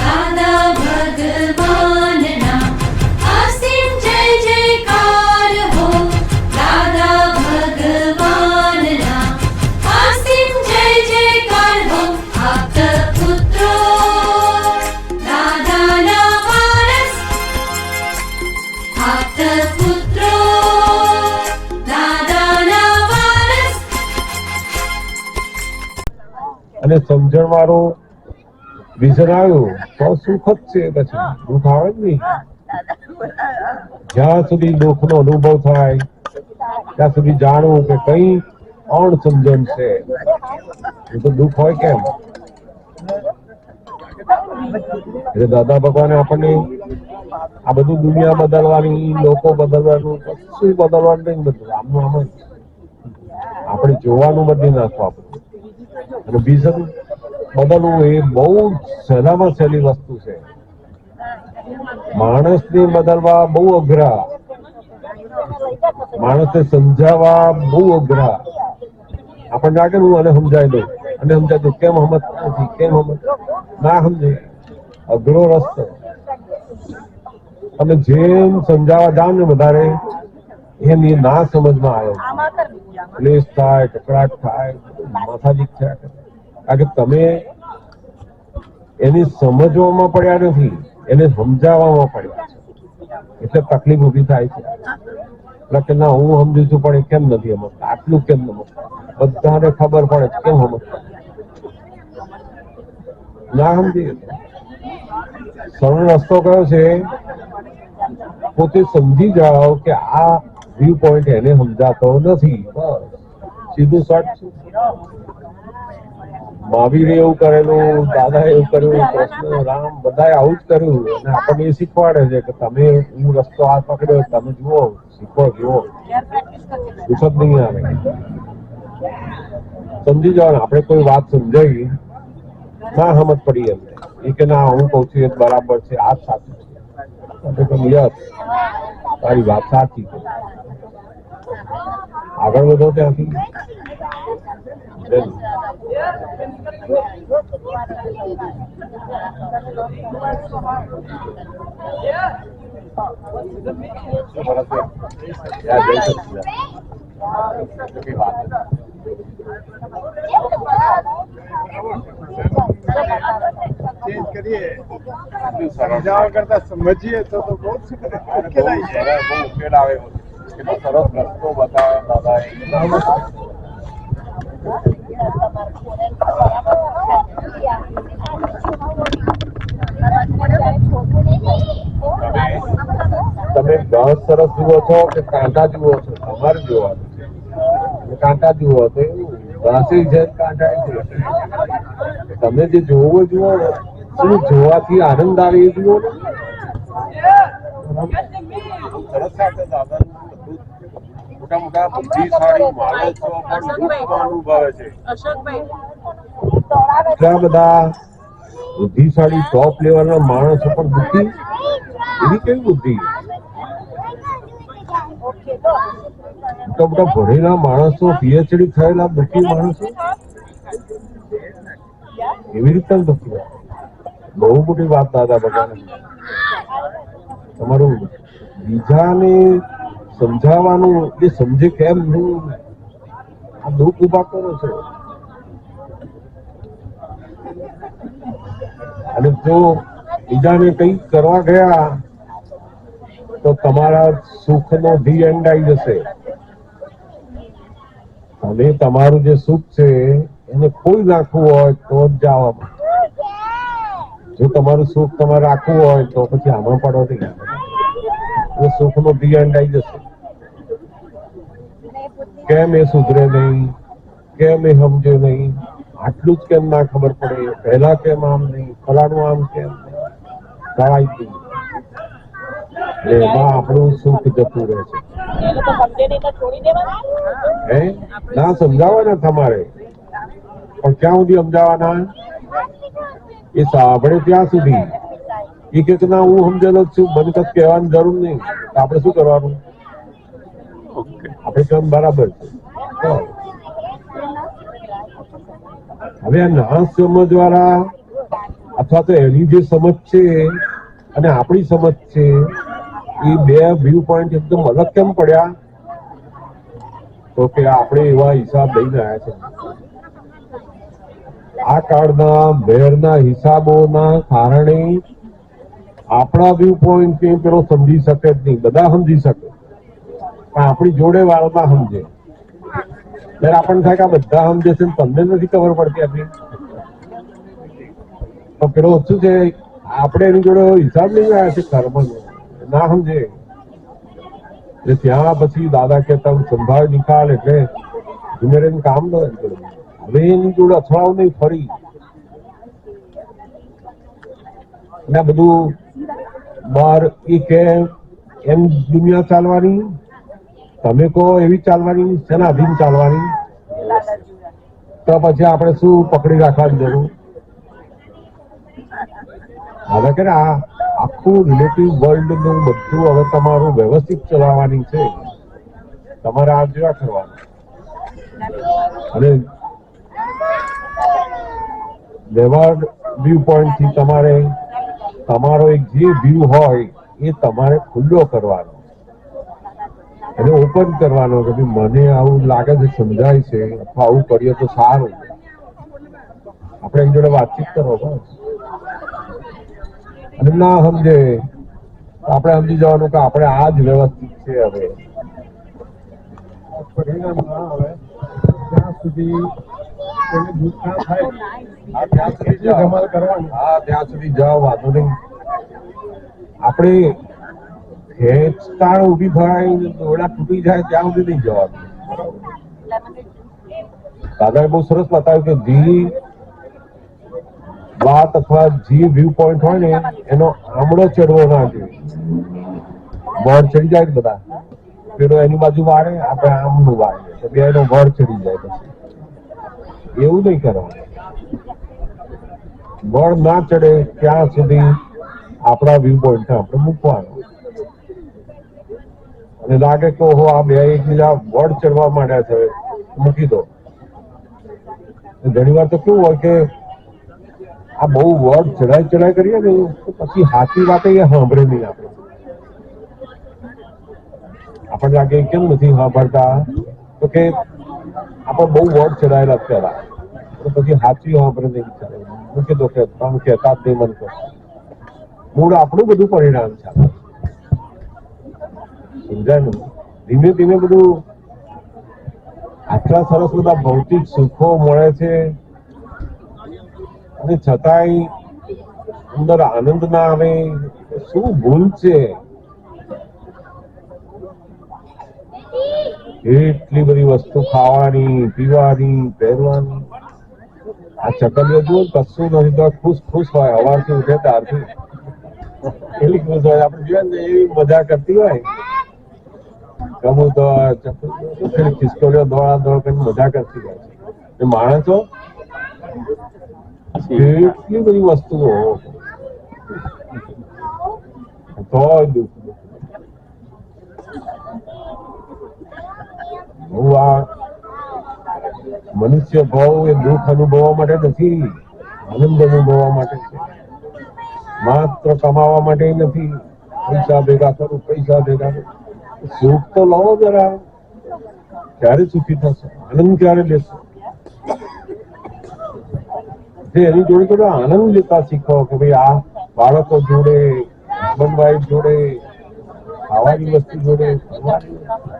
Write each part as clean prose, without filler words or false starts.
દાદા ભગવાનના અસીમ જય જયકાર હો. દાદા ભગવાનના અસીમ જય જયકાર હો. આપત પુત્રો દાદાના વારસ, આપત પુત્રો દાદાના વારસ. અને સમજણ વાળું વિઝન આવ્યું તો સુખ જ છે, પછી દુઃખ આવે જ નહીં. જ્યાં સુધી દુઃખ નો અનુભવ થાય ત્યાં સુધી જાણવું કે કઈ અણસમજણ છે. એ તો દુઃખ હોય કેમ? એટલે દાદા ભગવાને આપણને આ બધું દુનિયા બદલવાની, લોકો બદલવાનું, કશું બદલવાનું નહીં. બધું આમનું આમ જ આપણે જોવાનું બદલી નાખવા પડે. અને વિઝન બદલવું એ બહુ સહેલામાં સહેલી વસ્તુ છે. માણસને બદલવા બહુ અઘરા, માણસને સમજાવવા બહુ અઘરા. આપણને લાગે હું અને સમજાવી દઉં અને સમજાવી દઉં, કેમ સમજતા નથી, કેમ સમજ ના સમજે. અઘરો રસ્તો. તમે જેમ સમજાવવા જાઓ ને વધારે એમ એ ના સમજમાં આવે, ક્લેશ થાય, કકડાટ થાય, માથાદીક થાય. કારણ કે તમે એને સમજવામાં પડ્યા નથી, એને સમજાવવામાં પડ્યા છે. એટલે તકલીફ ઊભી થાય છે. કે ના હું સમજુ છું પણ એ કેમ નથી સમજતા, આટલું કેમ ન સમજતા. બધાને ખબર પડે છે કેમ સમજતા ના સમજી. સરળ રસ્તો કયો છે? પોતે સમજી જાઓ કે આ વ્યૂ પોઈન્ટ એને સમજાતો નથી. બસ સીધું શોર્ટ. મહાવીરે એવું કરેલું, દાદા એવું કર્યું, કૃષ્ણ, રામ બધાએ આવું જ કર્યું. અને આપણને એ શીખવાડે છે કે તમે હું રસ્તો આ પકડ્યો, તમે જુઓ, શીખો, જુઓ, પૂછો જ નહીં આવે. સમજી જાઓ ને. આપણે કોઈ વાત સમજાવી ના સમજ પડી એમને, એ કે ના હું કઉ છું એ બરાબર છે, આ જ સાચું છે. યસ, તારી વાત સાચી છે, આગળ વધો ત્યાંથી. સમજાવવા કરતા સમજીએ તો બહુ ઉકેલ આવે. સરસ રસ્તો બતાવે દાદાએ. તમે ઘાસ સરસ જુઓ છો કે કાંટા જુઓ છો? તમારે જોવાનું છે. કાંટા જુઓ તો ઘાસી છે, કાંટા છે. તમે જે જોવો જુઓ, શું જોવાથી આનંદ આવે એ જુઓ. મોટા મોટા બુદ્ધિશાળી માણસો પણ દુઃખ અનુભવે છે. એટલા બધા બુદ્ધિશાળી ટોપ લેવલના માણસો પણ બુદ્ધિ, એવી કેવી બુદ્ધિ? મોટા મોટા ભણેલા માણસો, પીએચડી થયેલા દુઃખી માણસો એવી રીતે દુઃખી. બહુ મોટી વાત દાદા ભગવાન. તમારું બીજાને સમજાવવાનું, એ સમજે કેમ હું આ દુઃખ ઉભા કરો છો. અને જો બીજાને કંઈક કરવા ગયા તો તમારા સુખનો ધી એન્ડ આવી જશે. અને તમારું જે સુખ છે એને ખોઈ નાખવું હોય તો જ જાઓ. જો તમારું સુખ તમારે રાખવું હોય તો પછી આમાં પડો નહીં. સુખનો ધી એન્ડ આવી જશે. કેમ એ સુધરે નહીં, કેમ એ સમજે નહીં, આટલું જ કેમ ના ખબર પડે, પહેલા કેમ આમ નહીં, ફલાણું આમ કેમ નહીં, એમાં આપણું સુખ જતું રહે છે. ના સમજાવવાના તમારે, પણ ક્યાં સુધી સમજાવવાના? એ સાંભળે ત્યાં સુધી. એ કે ના હું સમજેલો જ છું, મને કઈ કહેવાની જરૂર નહીં. આપણે શું કરવાનું? આપણે કામ બરાબર છે. હવે આ ના સમજવાળા અથવા તો એની જે સમજ છે અને આપણી સમજ છે એ બે વ્યૂ પોઈન્ટ એકદમ અલગ કેમ પડ્યા? તો કે આપણે એવા હિસાબ લઈને આવ્યા છે. આ કાળના ભેરના હિસાબોના કારણે આપણા વ્યૂ પોઈન્ટ પેલો સમજી શકે જ નહીં. બધા સમજી શકે પણ આપણી જોડે વાળા સમજે. ત્યારે આપણને થાય કે આ બધા સમજે છે તમને નથી ખબર પડતી આપણી. તો પેલો શું છે, આપણે એની જોડે હિસાબ લઈને આવ્યા છે કર્મનો, ના સમજે. એટલે ત્યાં પછી દાદા કહેતા સંભાળ નિકાલ, એટલે ધીમે કામ ન હવે એની જોડે અથડાવ નહીં ફરી. અને બધું બહાર એ કે એમ દુનિયા ચાલવાની, તમે કહો એવી ચાલવાની, શેના અધીન ચાલવાની? તો પછી આપણે શું પકડી રાખવાની જરૂર? હવે કે આ આખું રિલેટિવ વર્લ્ડ નું બધું હવે તમારું વ્યવસ્થિત ચલાવવાની છે. તમારે આ જેવા કરવાનું. અને વ્યવહાર વ્યૂ પોઈન્ટ થી તમારે તમારો એક જે વ્યૂ હોય એ તમારે ખુલ્લો કરવાનો, એને ઓપન કરવાનો કે મને આવું લાગે છે, સમજાય છે, અથવા આવું કરીએ તો સારું. આપણે એની જોડે વાતચીત કરો બસ. અને ના સમજે આપણે સમજી જવાનું કે આપણે આ જ વ્યવસ્થિત છે. હવે પરિણામ ના આવે ત્યાં સુધી ત્યાં સુધી જાઓ, વાંધો નહીં. આપણે ખેંચતાણ ઉભી થાય, દોરડા તૂટી જાય ત્યાં સુધી નહીં જવાનું. દાદાએ બહુ સરસ બતાવ્યું કે જી વાત અથવા જે વ્યૂ પોઈન્ટ હોય ને એનો આમળો ચડવો ના જોઈએ. વર ચડી જાય બધા, પેલો એની બાજુ વાળે, આપણે આમનું વાળે, તો બે એનો વર ચડી જાય. પછી એવું નહીં કરવાનું. વર ના ચડે ત્યાં સુધી આપણા વ્યૂ પોઈન્ટ આપણે મૂકવાનું. અને લાગે કે ઓહો આ બે એકબીજા વર ચડવા માંડ્યા છે, મૂકી દો. ઘણી વાર તો કેવું હોય કે આ બહુ વર્ડ ચડાઈ કરીએ ને તો પછી હાથી વાતે એ સાંભળે નહીં. આપણને લાગે કેમ નથી સાંભળતા, તો કે આપણે બહુ વર્ડ ચડાયેલા પેલા, તો પછી હાથી સાંભળે નહીં. મૂકી દો કે તમે કહેતા જ નહીં. મન કહો મૂળ આપણું બધું પરિણામ છે. સમજાય ને? ધીમે ધીમે બધું આટલા સરસ બધા ભૌતિક સુખો મળે છે અને છતાંય અંદર આનંદ ના આવે. શું ભૂલ છે? એટલી બધી વસ્તુ ખાવાની, પીવાની, પહેરવાની. આ ચકલીઓ જુઓ કશું નથી તો ખુશ ખુશ હોય. સવારથી ઉઠે ત્યારથી એટલી ખુશ હોય. આપણે જોઈએ ને એવી મજા કરતી હોય. ગમું તો ખિસકોલીઓ દોડા દોડ કરીને મજા કરતી હોય છે. માણસો એટલી બધી વસ્તુઓ તો દુઃખ. હું આ મનુષ્ય ભાવ એ દુઃખ અનુભવવા માટે નથી, આનંદ અનુભવવા માટે છે. માત્ર કમાવા માટે નથી. પૈસા ભેગા કરું, પૈસા ભેગા કરું. સુખ તો લો જરા. ક્યારે સુખી થશે? આનંદ ક્યારે લેશો? એની જોડે જોડે આનંદ લેતા શીખો કે ભાઈ આ બાળકો જોડે, હસબન્ડ વાઈફ જોડે, ખાવાની વસ્તુ જોડે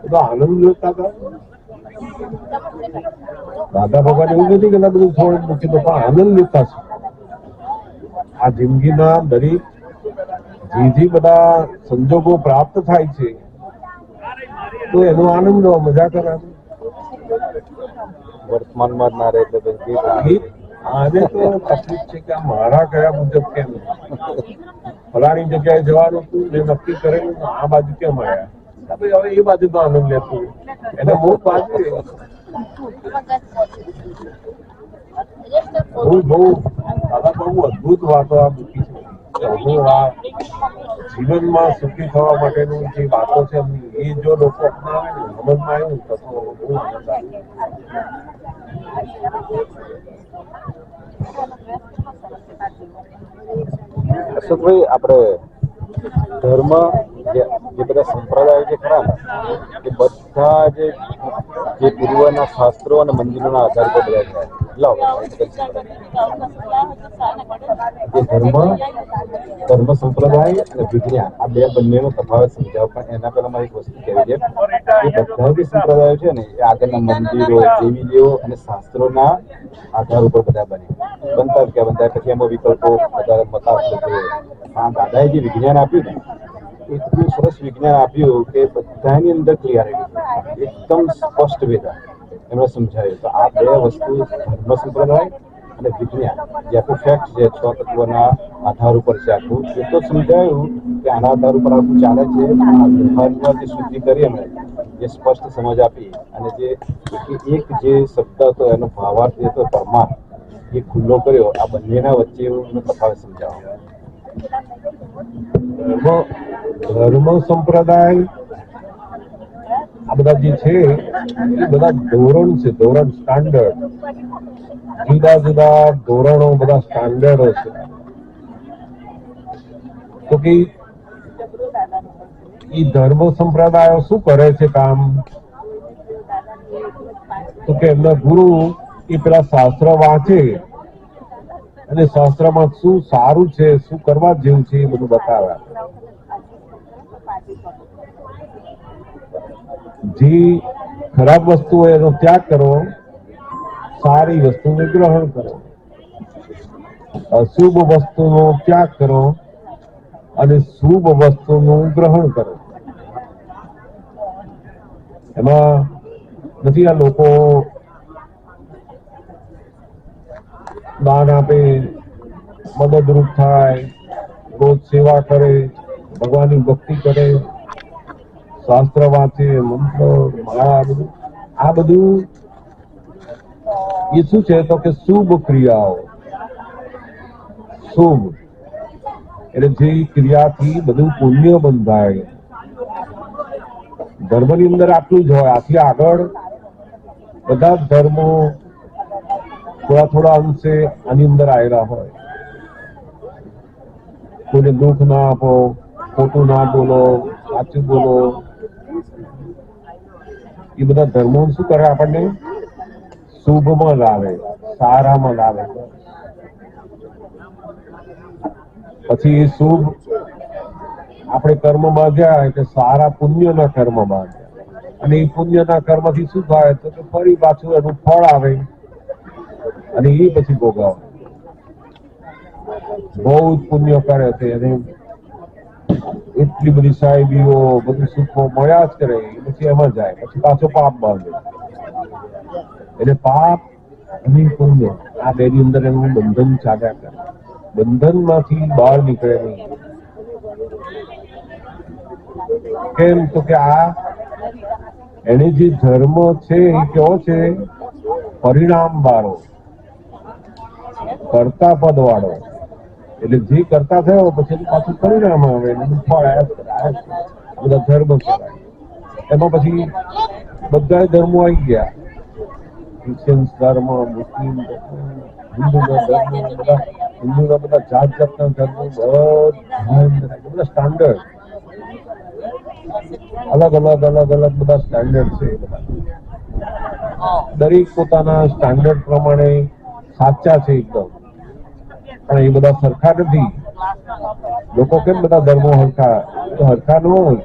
બધો આનંદ લેતા હતા. દાદા ભગવાન એવું નથી કે બધું થોડું મૂકી દો, પણ આનંદ લેતા છે. આ જિંદગીના દરેક જે બધા સંજોગો પ્રાપ્ત થાય છે તો એનો આનંદ લો, મજા કરવાની. વર્તમાનમાં ના રહે એટલે આને તો તકલીફ છે કે મારા કયા મુજબ કેમ ફલાણી જગ્યાએ જવાનું હતું મેં નક્કી કરેલું, આ બાજુ કેમ આવ્યા? હવે એ બાજુ તો આનંદ લેતું એને બહુ બાજુ બહુ અદભુત વાતો આ મૂકી છે. હું આ જીવનમાં સુખી થવા માટેનું જે વાતો છે એ જો લોકો અપનાવે ને સમજમાં આવ્યું તો બહુ આનંદ આવે. અશોકભાઈ, આપણે ધર્મ જે બધા સંપ્રદાયો જે ખરા ને એ બધા જે પૂર્વના શાસ્ત્રો અને મંદિરોના આધાર પર બધા છે. જે ધર્મ સંપ્રદાય અને વિજ્ઞાન આ બે બંનેનો તફાવત સમજાવો. પણ એના પહેલા મારી એક વસ્તુ કહેવી છે કે બધા જે સંપ્રદાયો છે ને એ આગળના મંદિરો, દેવીદેવો અને શાસ્ત્રોના આધાર ઉપર બધા બનતા જ ગયા બંધાય. પછી એમાં વિકલ્પો બધા મતાંતરો છે. આ દાદાએ જે વિજ્ઞાન આપ્યું ને એટલું સરસ વિજ્ઞાન આપ્યું કે બધાની અંદર ક્લિયરિટી એકદમ સ્પષ્ટ વેદા એમણે સમજાવ્યું. તો આ બે વસ્તુ ધર્મ સંપ્રદાય અને વિજ્ઞાન જે આખું ફેક્ટ છે 6 તત્વોના આધાર ઉપર છે આખું એ તો સમજાયું કે આના આધાર ઉપર આખું ચાલે છે. વ્યવહારમાં જે શુદ્ધિ કરી એમણે જે સ્પષ્ટ સમજ આપી અને જે એક જે શબ્દ હતો એનો ભાવાર્થ જે હતો પરમાર્થ એ ખુલ્લો કર્યો. આ બંનેના વચ્ચે એનો તફાવત સમજાવો. ધર્મ સંપ્રદાય આ બધા જે છે એ બધા ધોરણ છે, ધોરણ સ્ટાન્ડર્ડ, જુદા જુદા ધોરણો, બધા સ્ટાન્ડર્ડો છે. તો કે એ ધર્મ સંપ્રદાયો શું કરે છે કામ? તો કે એમના ગુરુ એ પેલા શાસ્ત્ર વાંચે અને શાસ્ત્રમાં શું સારું છે, શું કરવા જેવું છે એ બધું બતાવે. જે ખરાબ વસ્તુ હોય એનો ત્યાગ કરો, સારી વસ્તુને ગ્રહણ કરો. અશુભ વસ્તુનો ત્યાગ કરો અને શુભ વસ્તુનું ગ્રહણ કરો. એમાં નથી આ લોકો દાન આપે, મદદરૂપ થાય, રોજ સેવા કરે, ભગવાનની ભક્તિ કરે, શાસ્ત્ર વાંચે, મંત્ર, માળા, આ બધું એ શું છે તો કે શુભ ક્રિયાઓ. શુભ એટલે જે ક્રિયાથી બધું પુણ્ય બંધાય. ધર્મની અંદર આટલું જ હોય. આથી આગળ બધા જ ધર્મો થોડા થોડા અંશે આની અંદર આવેલા હોય. કોઈને દુઃખ ના આપો, ખોટું ના બોલો, સાચું બોલો. એ બધા ધર્મો શું કરે? આપણને શુભમાં લાવે, સારામાં લાવે. પછી એ શુભ આપણે કર્મ બાંધ્યા એટલે સારા પુણ્યના કર્મ બાંધ્યા અને એ પુણ્યના કર્મથી શું થાય તો ફરી પાછું એનું ફળ આવે અને એ પછી ભોગવે. બહુ જ પુણ્ય કરે છે અને એટલી બધી સાહેબીઓ, બધું સુખો મળ્યા જ કરે, પછી એમાં જાય, પછી પાછો પાપ બાંધે. એટલે પાપ અને પુણ્ય આ બેની અંદર એનું બંધન ચાલ્યા કરે. બંધનમાંથી બહાર નીકળે નહીં. કેમ તો કે આ એને જે ધર્મ છે એ કેવો છે? પરિણામ વાળો, કર્તા પદ વાળો. એટલે જે કરતા થયો પછી પાછું પરિણામ આવે, ફળ બધા ધર્મ કહેવાય. એમાં પછી બધા ધર્મો આવી ગયા. ક્રિશ્ચિયન ધર્મ, મુસ્લિમ ધર્મ, હિન્દુના ધર્મ, બધા હિન્દુના બધા જાત જાતના ધર્મો, બધા સ્ટાન્ડર્ડ અલગ અલગ અલગ અલગ બધા સ્ટાન્ડર્ડ છે. દરેક પોતાના સ્ટાન્ડર્ડ પ્રમાણે સાચા છે એકદમ, પણ એ બધા સરખા નથી. લોકો કેમ બધા ધર્મો હરખા? હરખા ન હોય,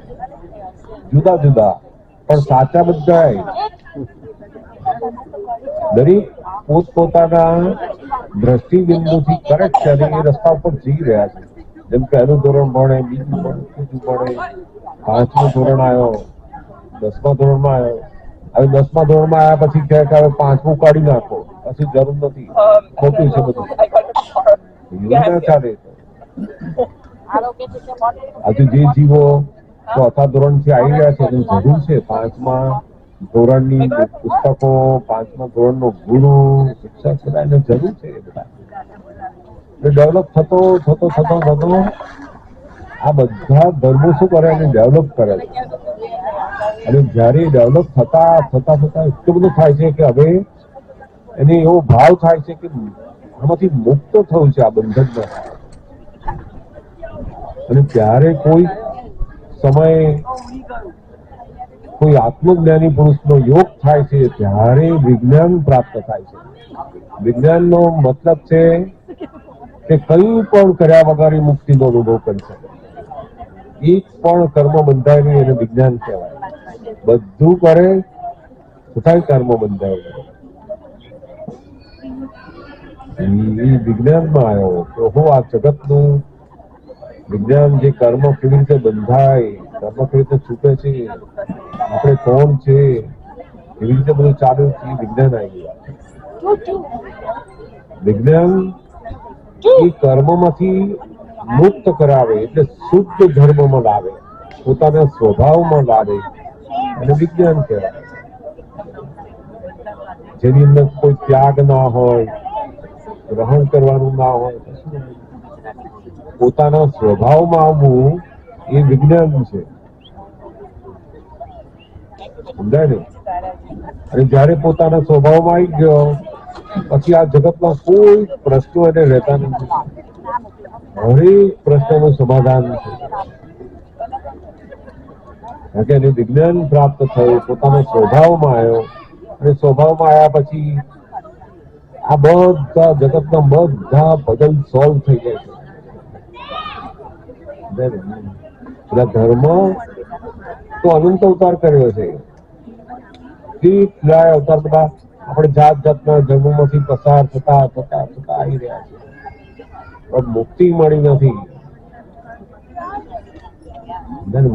જુદા જુદા પણ સાચા બધા. દરેક પોતપોતાના દ્રષ્ટિબિંદુથી કરેક્ટ છે અને એ રસ્તા ઉપર જઈ રહ્યા છે. જેમ કે પહેલું ધોરણ ભણે, બીજું ભણે, ત્રીજું ભણે, 5મું ધોરણ આવ્યો, 10મા ધોરણમાં આવ્યો. હવે 10મા ધોરણમાં આવ્યા પછી કહે કે હવે 5મું કાઢી નાખો, પછી જરૂર નથી, ખોટું છે બધું. એવું ના ચાલે. હજુ જે જીવો 4થા ધોરણથી આવી રહ્યા છે એની જરૂર છે 5મા ધોરણની પુસ્તકો, 5મા ધોરણનો ગુરુ, શિક્ષક, બધા એને જરૂર છે. એ બધા ડેવલપ થતો થતો થતો થતો આ બધા ધર્મો શું કરે? એને ડેવલપ કરે છે. અને જયારે ડેવલપ થતા થતા થતા એટલું બધું થાય છે કે હવે એને એવો ભાવ થાય છે કે આમાંથી મુક્ત થવું છે, આ બંધનમાં. અને ત્યારે કોઈ સમયે કોઈ આત્મજ્ઞાની પુરુષનો યોગ થાય છે, ત્યારે વિજ્ઞાન પ્રાપ્ત થાય છે. વિજ્ઞાનનો મતલબ છે કે કંઈ પણ કર્યા વગર એ મુક્તિનો અનુભવ કરી શકે. એક પણ કર્મ બંધાય નહીં એને વિજ્ઞાન કહેવાય. બધું કરે છતાંય કર્મ બંધાય નહીં. એ વિજ્ઞાનમાં આવ્યો તો હું આ જગતનું વિજ્ઞાન, જે કર્મ કેવી રીતે બંધાય, કર્મ કેવી રીતે છૂટે છે, આપણે કોણ છે, એવી રીતે બધું ચાલુ છે, વિજ્ઞાન આવી ગયું. વિજ્ઞાન એ કર્મમાંથી મુક્ત કરાવે, એટલે શુદ્ધ ધર્મમાં લાવે, પોતાના સ્વભાવમાં લાવે, અને વિજ્ઞાન કહેવાય. જેની અંદર કોઈ ત્યાગ ના હોય, ગ્રહણ કરવાનું ના હોય, પોતાના સ્વભાવમાં આવવું એ વિજ્ઞાન છે. સમજાય ને? અને જયારે પોતાના સ્વભાવમાં આવી ગયો પછી આ જગતમાં કોઈ પ્રશ્નો એને રહેતા નથી. હરેક પ્રશ્નનું સમાધાન છે, કારણ કે એને વિજ્ઞાન પ્રાપ્ત થયું, પોતાના સ્વભાવમાં આવ્યો. અને સ્વભાવમાં આવ્યા પછી આ બધા જગતના બધા પઝલ સોલ્વ થઈ જાય છે. પેલા ધર્મ તો અનંત અવતાર કર્યો છે. કેટલાય અવતાર બધા આપણે જાત જાતના જન્મોમાંથી પસાર થતા થતા થતા આવી રહ્યા છે, પણ મુક્તિ મળી નથી.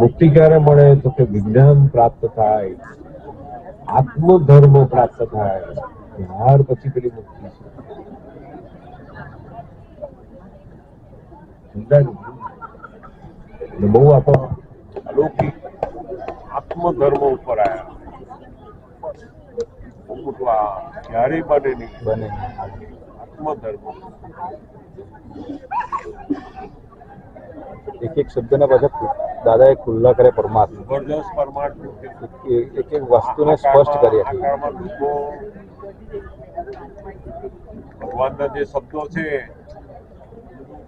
મુક્તિ ક્યારે મળે તો કે વિજ્ઞાન પ્રાપ્ત થાય, આત્મધર્મ પ્રાપ્ત થાય, ત્યાર પછી પેલી મુક્તિ છે. બહુ આપણો અલૌકિક આત્મધર્મ ઉપર આવ્યા. ક્યારેય બને નહીં, બને આત્મધર્મ. એક એક શબ્દને પાછા દાદાએ ખુલ્લા કરે પરમાત્મા, જબરદસ્ત પરમાત્મા, એક એક વસ્તુને સ્પષ્ટ કરી હતી. ભગવાનના જે શબ્દો છે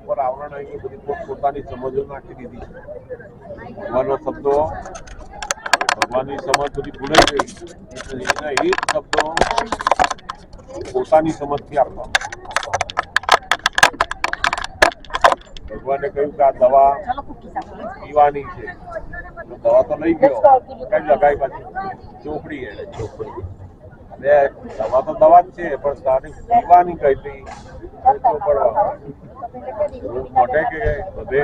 ઉપર આવરણ આવી બધી પોતાની સમજો નાખી દીધી છે. ભગવાનના શબ્દો, ભગવાનની સમજ બધી ભૂલાઈ ગઈ. એના એક શબ્દો પોતાની સમજથી આપવા. ભગવાને કહ્યું કે આ દવા પીવાની છે, દવા તો લઈ ગયો, કઈ લગાઈ પાછી ચોપડી. એને ચોપડી દવા તો દવા જ છે, પણ તારે પીવાની કઈ હતી મોઢે કે બધે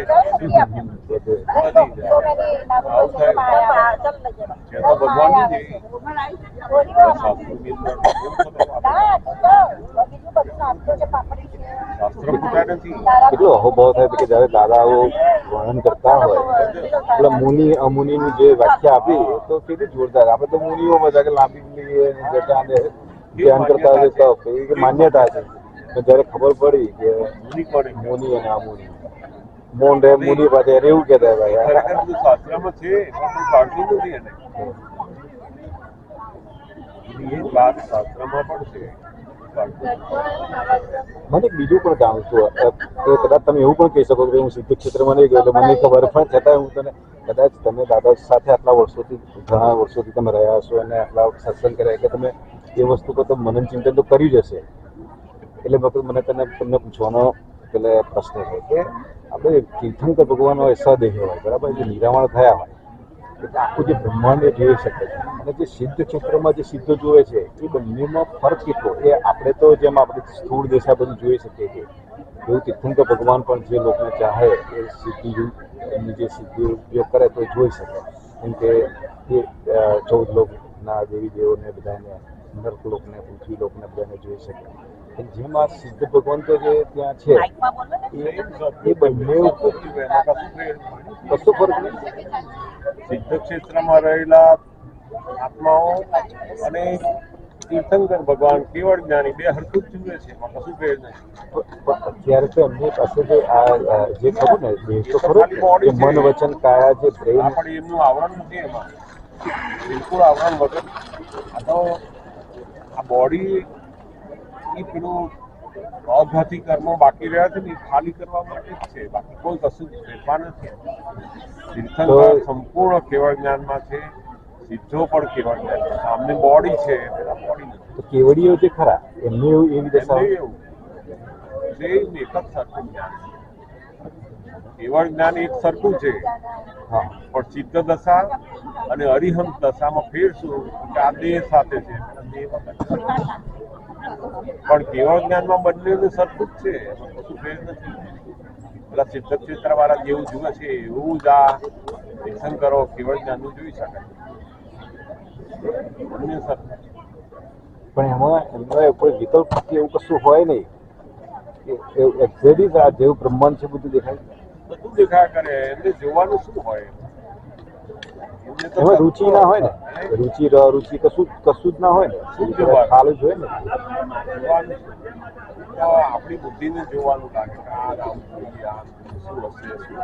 ભગવાનની શાસ્ત્ર પૂછા નથી. કેટલો અહોભાવ થાય કે જયારે દાદા આવું વર્ણન કરતા હોય, એટલે મુનિ અમુનિની જે વ્યાખ્યા આપી તો કેટલી જોરદાર. આપણે તો મુનિઓ બધા કે લાંબી ધ્યાન કરતા હોય તો માન્યતા છે. જયારે ખબર પડી કે મુનિ અને અમુનિ, મોન રે મુનિ પાસે એવું કહેતા ભાઈ શાસ્ત્રમાં છે, કાઢતું નથી. એને એ વાત શાસ્ત્રમાં પણ છે. મને બીજું પણ જાણું છું, કદાચ તમે એવું પણ કહી શકો કે હું સિદ્ધ ક્ષેત્રમાં નહીં ગયો, એટલે મને ખબર પણ છતાં હું તને કદાચ તમે દાદા સાથે આટલા વર્ષોથી, ઘણા વર્ષોથી તમે રહ્યા છો અને આટલા સત્સંગ કર્યા કે તમે એ વસ્તુ પર તો મનન ચિંતન તો કર્યું જ હશે. એટલે મને તમને પૂછવાનો પેલે પ્રશ્ન છે કે આપણે તીર્થંકર ભગવાનનો સદેહ હોય, બરાબર, જે નિરામણ થયા હોય, એટલે આખું જે બ્રહ્માંડ એ જોઈ શકે છે. અને જે સિદ્ધ ક્ષેત્રમાં જે સિદ્ધ જોવે છે એ બંનેમાં ફરક કેટલો? એ આપણે તો જેમ આપણે સ્થૂળ દેશા બધું જોઈ શકીએ છીએ, એવું તીર્થંકર ભગવાન પણ જે લોકોને ચાહે એ સિદ્ધિ એમની જે સિદ્ધિ ઉપયોગ કરે તો જોઈ શકે. કેમ કે એ 14 લોકના દેવી દેવોને બધાને, નર્ક લોકને, પૃથ્વી લોકને બધાને જોઈ શકે. જેમ આ સિદ્ધ ભગવાન તો જે ત્યાં છે એ બંને કશું ફરક નહીં. સિદ્ધ ક્ષેત્રમાં રહેલા આત્માઓ અને તીર્થંકર ભગવાન કેવળ જ્ઞાની બે હરખું જ જુએ છે, એમાં કશું ફેર નહીં. અત્યારે તો એમની પાસે જે ખરું ને દેહ તો ખરું, મન વચન કાયા જે બ્રેઇન, પણ એમનું આવરણ નથી, એમાં બિલકુલ આવરણ વગર. આ તો આ બોડી એ પેલું અઘાતી કર્મો બાકી રહ્યા છે ને એ ખાલી કરવા માટે જ છે, બાકી કોઈ કશું ફેરફાર નથી. તીર્થંકર સંપૂર્ણ કેવળ જ્ઞાનમાં છે, સિદ્ધો પણ કેવળ જ્ઞાન. સામને બોડી છે, પેલા બોડી નથી. તો કેવડીઓ જે ખરા એમને એવી દશા એમને એવું સેમ એક જ સરખું જ્ઞાન છે. કેવળ જ્ઞાન એક સરખું છે, હા પણ સિદ્ધ દશા અને અરિહંત દશામાં ફેર શું કે આ દેહ સાથે છે, દેહ વગર. પણ કેવળ જ્ઞાનમાં બંનેનું સરખું જ છે, એમાં કશું ફેર નથી. પેલા સિદ્ધ ક્ષેત્ર વાળા જેવું જુએ છે એવું જ આ તીર્થંકરો કેવળ જ્ઞાનનું જોઈ શકાય. બંને સરખું. પણ એમાં એમનો કોઈ વિકલ્પ કે એવું કશું હોય નહીં કે એક્ઝેક્ટ આ જેવું બ્રહ્માંડ છે બધું દેખાય. બધું દેખાયા કરે, એમને જોવાનું શું હોય? એમને તો એમાં રુચિ ના હોય ને, રુચિ અરુચિ કશું જ ના હોય ને, શું જોવાનું? ખાલી જ હોય ને. જોવાનું શું? તો આપણી બુદ્ધિને જોવાનું લાગે કે આ આમ જોઈએ, આ શું હશે શું.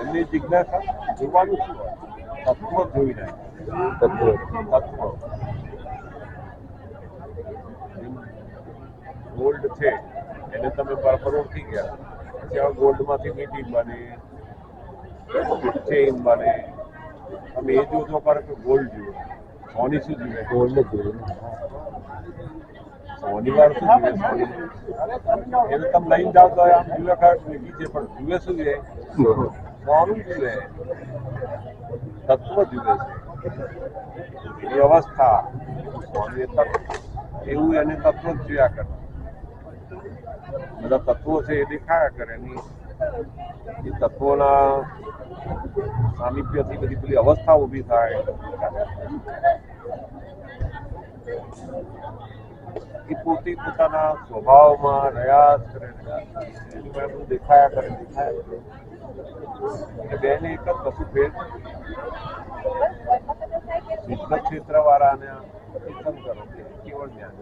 એમની જિજ્ઞાસા જોવાનું શું હોય? તત્વ જોઈ રહ્યા. તત્વ ગોલ્ડ છે એને તમે બરાબર ઓળખી ગયા, પછી હવે ગોલ્ડમાંથી મીટી બને, ચેઇન બને. તમે એ જોજો કરો કે ગોલ્ડ જુઓ. સોની શું જુએ? ગોલ્ડ જ જોઈએ. સોની વાર શું જુએ? સોની એને તમે લઈને જાઓ તો આમ જુએ ખરા મીઠી છે, પણ જુએ શું જુએ? સોનું જુએ. તત્વ જુએ છે, એ અવસ્થા. સોની તત્વ એવું એને તત્વ જ જોયા કરે. બધા તત્વો છે એ દેખાયા કરે. એ તત્વોના સામીપ્યથી બધી પેલી અવસ્થા ઊભી થાય. એ પોતે પોતાના સ્વભાવમાં રહ્યા જ કરે, એની બધું દેખાયા કરે. એ બેને એક જ કશું ફેર સિદ્ધ ક્ષેત્ર વાળાને તીર્થંકરો કેવળ જ્ઞાન.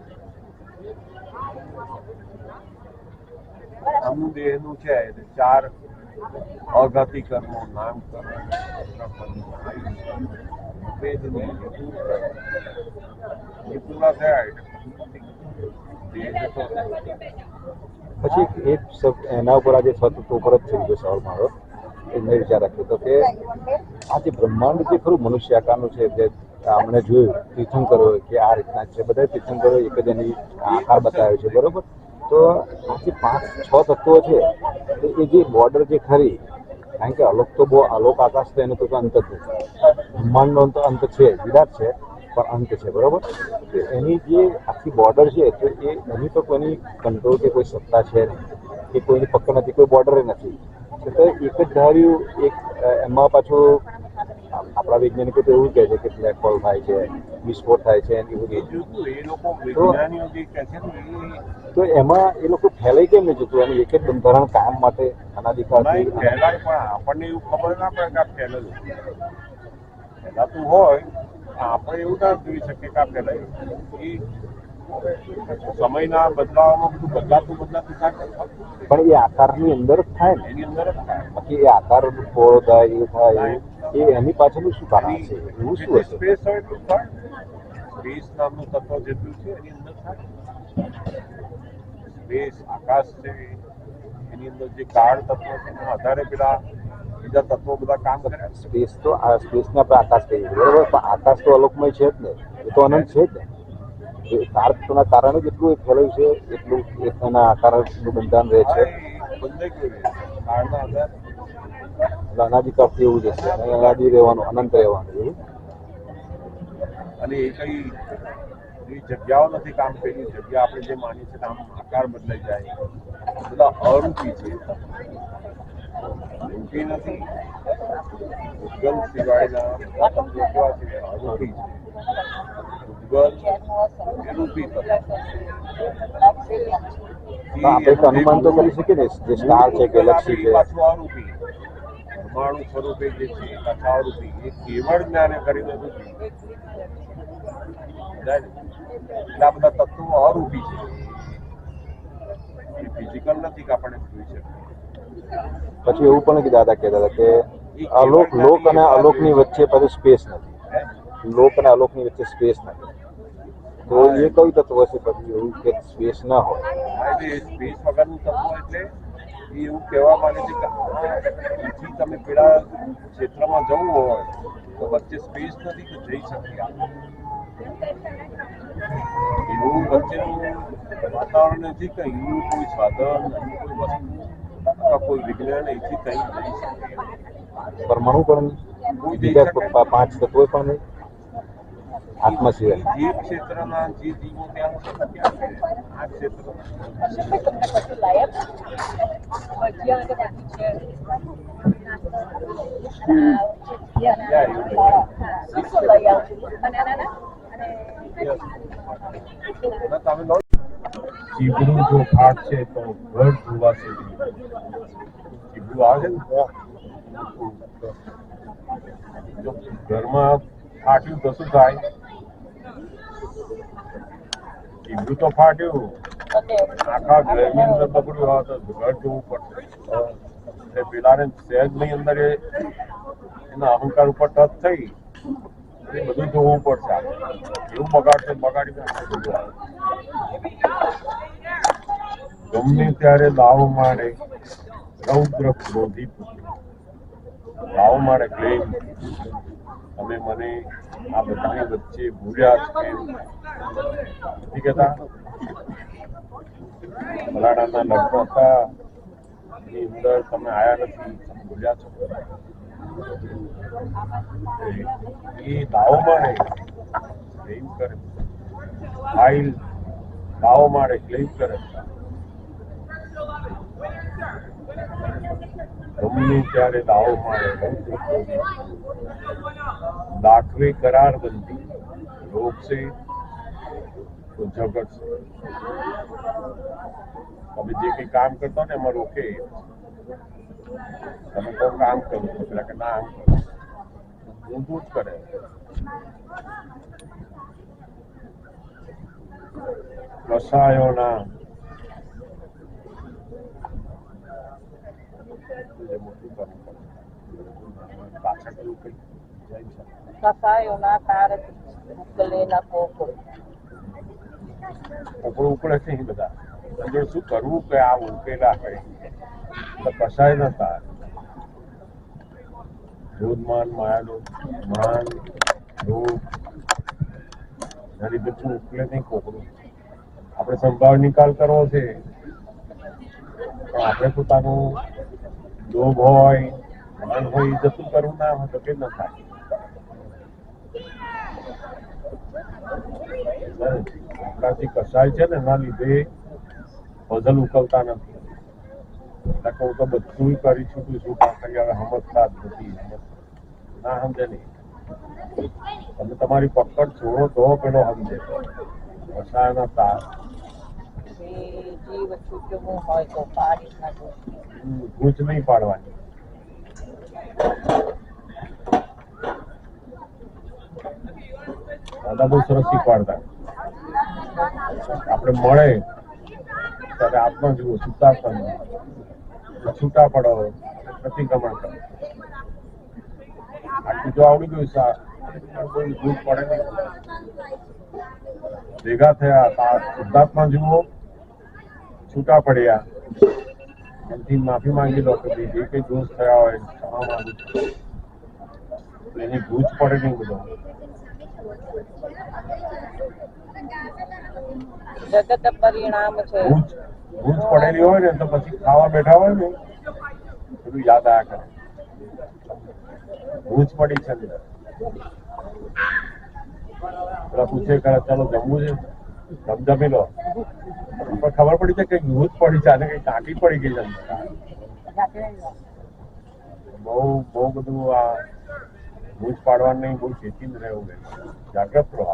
આમનું દેહનું છે એટલે 4 અઘાતી કર્મો, નામ કર્મ, એ પૂરા થયા પછી એક એના ઉપર આજે તત્વ ઉપર જ થઈ ગયો સવાલ મારો. એ મેં વિચાર રાખ્યો હતો કે આ જે બ્રહ્માંડ જે ખરું મનુષ્ય આકારનું છે, જે અમને જોયું તીર્થંકરો કે આ રીતના છે, બધા તીર્થંકરો એક જ એની આકાર બતાવ્યો છે, બરોબર. તો આ જે 5-6 તત્વો છે એ જે બોર્ડર જે ખરી, કારણ કે અલોક તો બહુ અલોક આકાશ તો એનો તો અંત જ નથી. બ્રહ્માંડનો તો અંત છે, વિરાટ છે પણ અંત છે, બરોબર. એની જે આખી બોર્ડર છે તો એ એની તો કોઈની કંટ્રોલ કે કોઈ સત્તા છે નહીં, કે કોઈની પકડ નથી, કોઈ બોર્ડર નથી. તો એક જ ધાર્યું એક એમાં પાછું આપણા વૈજ્ઞાનિકો તો એવું કહે છે કે બ્લેક હોલ થાય છે, વિસ્ફોટ થાય છે, એની બધી. એ લોકો વિજ્ઞાનીઓ જે કહે છે ને તો એમાં એ લોકો ફેલાઈ કેમ નહીં જતું? એનું એક જ બંધારણ કાયમ માટે અનાધિકારથી ફેલાય, પણ આપણને એવું ખબર ના પડે કે આ ફેલેલું ફેલાતું હોય. આપણે એવું ના જોઈ શકીએ કે આ ફેલાયું. એ સમયના બદલાવમાં બધું બદલાતું થાય, પણ એ આકારની અંદર જ થાય ને. એની અંદર જ થાય. બાકી એ આકાર ફોળો થાય, એ થાય, એ એની પાછળનું શું કારણ છે? એવું શું હશે? સ્પેસ હોય એટલું થાય. સ્પેસ નામનું તત્વ જેટલું છે એની અંદર થાય. સ્પેસ આકાશ છે, એની અંદર જે કાળ તત્વ છે એના આધારે પેલા બીજા તત્વો બધા કામ કરે. સ્પેસ તો આ સ્પેસને આપણે આકાશ કહીએ, બરાબર. પણ આકાશ તો અલોકમય છે જ ને, એ તો અનંત છે જ ને. એ કાળના કારણે જ એટલું ફેલાયું છે, એટલું એના આકારનું બંધારણ રહે છે. બંધાઈ ગયું કાળના આધારે. એટલે અનાધિકારથી એવું જ હશે, અનાદિ રહેવાનું, અનંત રહેવાનું એવું. અને એ કઈ એવી જગ્યાઓ નથી કામ કરી. જગ્યા આપણે જે માની છે આમ આકાર બદલાઈ જાય, બધા અરૂપી છે, રૂપી નથી. ઉદ્ગલ સિવાયના બધા તત્વો કેવા છે? અરૂપી છે. ઉદ્ગલ એ રૂપી તત્વ. આપણે તો અનુમાન તો કરી શકીએ ને, જે સ્ટાર છે, ગેલેક્સી છે. પાછું અરૂપી પરમાણુ સ્વરૂપે જે છે પાછા અરૂપી. એ કેવળ જ્ઞાને કરીને રૂપી. એટલે આ બધા તત્વો અરૂપી છે, એ ફિઝિકલ નથી કે આપણે જોઈ શકીએ. પછી એવું પણ દાદા કહેતા હતા કે લોક અને અલોકની વચ્ચે પછી સ્પેસ નથી. લોક અને અલોકની વચ્ચે સ્પેસ નથી. તો એ કયું તત્વ છે પછી એવું કે સ્પેસ ના હોય? સ્પેસ વગરનું તત્વ એટલે એ એવું કહેવા માંગે છે કે અહીંથી તમે પેલા ક્ષેત્રમાં જવું હોય તો વચ્ચે સ્પેસ નથી કે જઈ શકીએ એવું વચ્ચેનું વાતાવરણ નથી કે અહીંનું કોઈ સાધન અહીંનું કોઈ વસ્તુ અથવા કોઈ વિજ્ઞાન અહીંથી કંઈ જઈ શકે પરમાણુ પણ બીજા 5 તત્વો પણ નહીં આત્મા સિવાય. જે ક્ષેત્રના જે જીવો ત્યાં છે ત્યાં છે આ ક્ષેત્રમાં તમે લો ચીબડું જો ફાટશે તો ઘર ધોવાશે ચીબડું આવે ને જો ઘરમાં ફાટ્યું તો શું થાય? ચીબડું તો ફાટ્યું આખા ઘરની અંદર બગડ્યું હોય તો ઘર જોવું પડશે એટલે પેલાને સહેજની અંદર એના અહંકાર ઉપર ટચ થઈ એ બધું જોવું પડશે એવું બગાડશે બગાડી નાખશે બધું આવે ગમે ત્યારે દાવ મારે રૌદ્ર ક્રોધી દાવ મારે ક્લેમ તમે મને આ બધાની વચ્ચે ભૂલ્યા છે નથી કહેતા ફલાણાના લગ્ન હતા એની અંદર તમે આયા નથી તમે ભૂલ્યા છો એ દાવ મારે ક્લેમ કરે ફાઇલ દાવ મારે ક્લેમ કરે ગમે ત્યારે દાવ મારે દાખવે કરાર બંધી રોકશે તો ઝઘડશે તમે જે કંઈ કામ કરતા ને એમાં રોકે તમે કોઈ કામ કરો તો પેલા કે ના આમ કરો ઊંધું જ કરે કસાયોના કસાયોના તારથી ઉકલેલા કોકળ. કોકળ ઉકળે છે એ બધા અંદર શું કરવું કે આ ઉકેલા હોય તો કસાય ન તાર ક્રોધમાન માયાનો માન રોગ એના લીધે શું ઉકલે નહીં કોકડું આપણે સંભાવ નિકાલ કરવો છે પણ આપણે પોતાનું લોભ હોય માન હોય એ જતું કરવું ના હોય તો કે ન થાય આપણાથી કસાય છે ને એના લીધે પઝલ ઉકલતા નથી એટલે હું તો બધું કરી છૂટું છું કાંકરી હવે સમજતા જ નથી ના સમજે નહીં તમે તમારી પકડ છોડો તો પેલો સમજે કસાયના તાર જીવ છૂટ્યું હોય તો પાડી નાખો. ગૂંચ નહીં પાડવાની દાદા બહુ સરસ શીખવાડતા આપણે મળે ત્યારે આત્મા જુઓ છૂટા પણ છૂટા પડો પ્રતિક્રમણ કરો આટલું જો આવડી ગયું કોઈ ભૂલ પડે નહીં ભેગા થયા શુદ્ધાત્મા જુઓ છૂટા પડ્યા એમથી માફી માંગી લો કે જે કઈ દોષ થયા હોય ક્ષમા માંગુ છું એની ભૂજ પડે નહીં બધો જગત પરિણામ છે. ભૂજ પડેલી હોય ને તો પછી ખાવા બેઠા હોય ને બધું યાદ આયા કરે ભૂજ પડી છે પેલા પૂછે કરે ચાલો જમવું છે જમી લો પણ ખબર પડી છે કે ભૂજ પડી છે અને કઈ ટાંકી પડી ગઈ છે બહુ બધું આ ભૂજ પાડવાનું નહીં બહુ ચેતીને રહેવું જાગ્રત રહો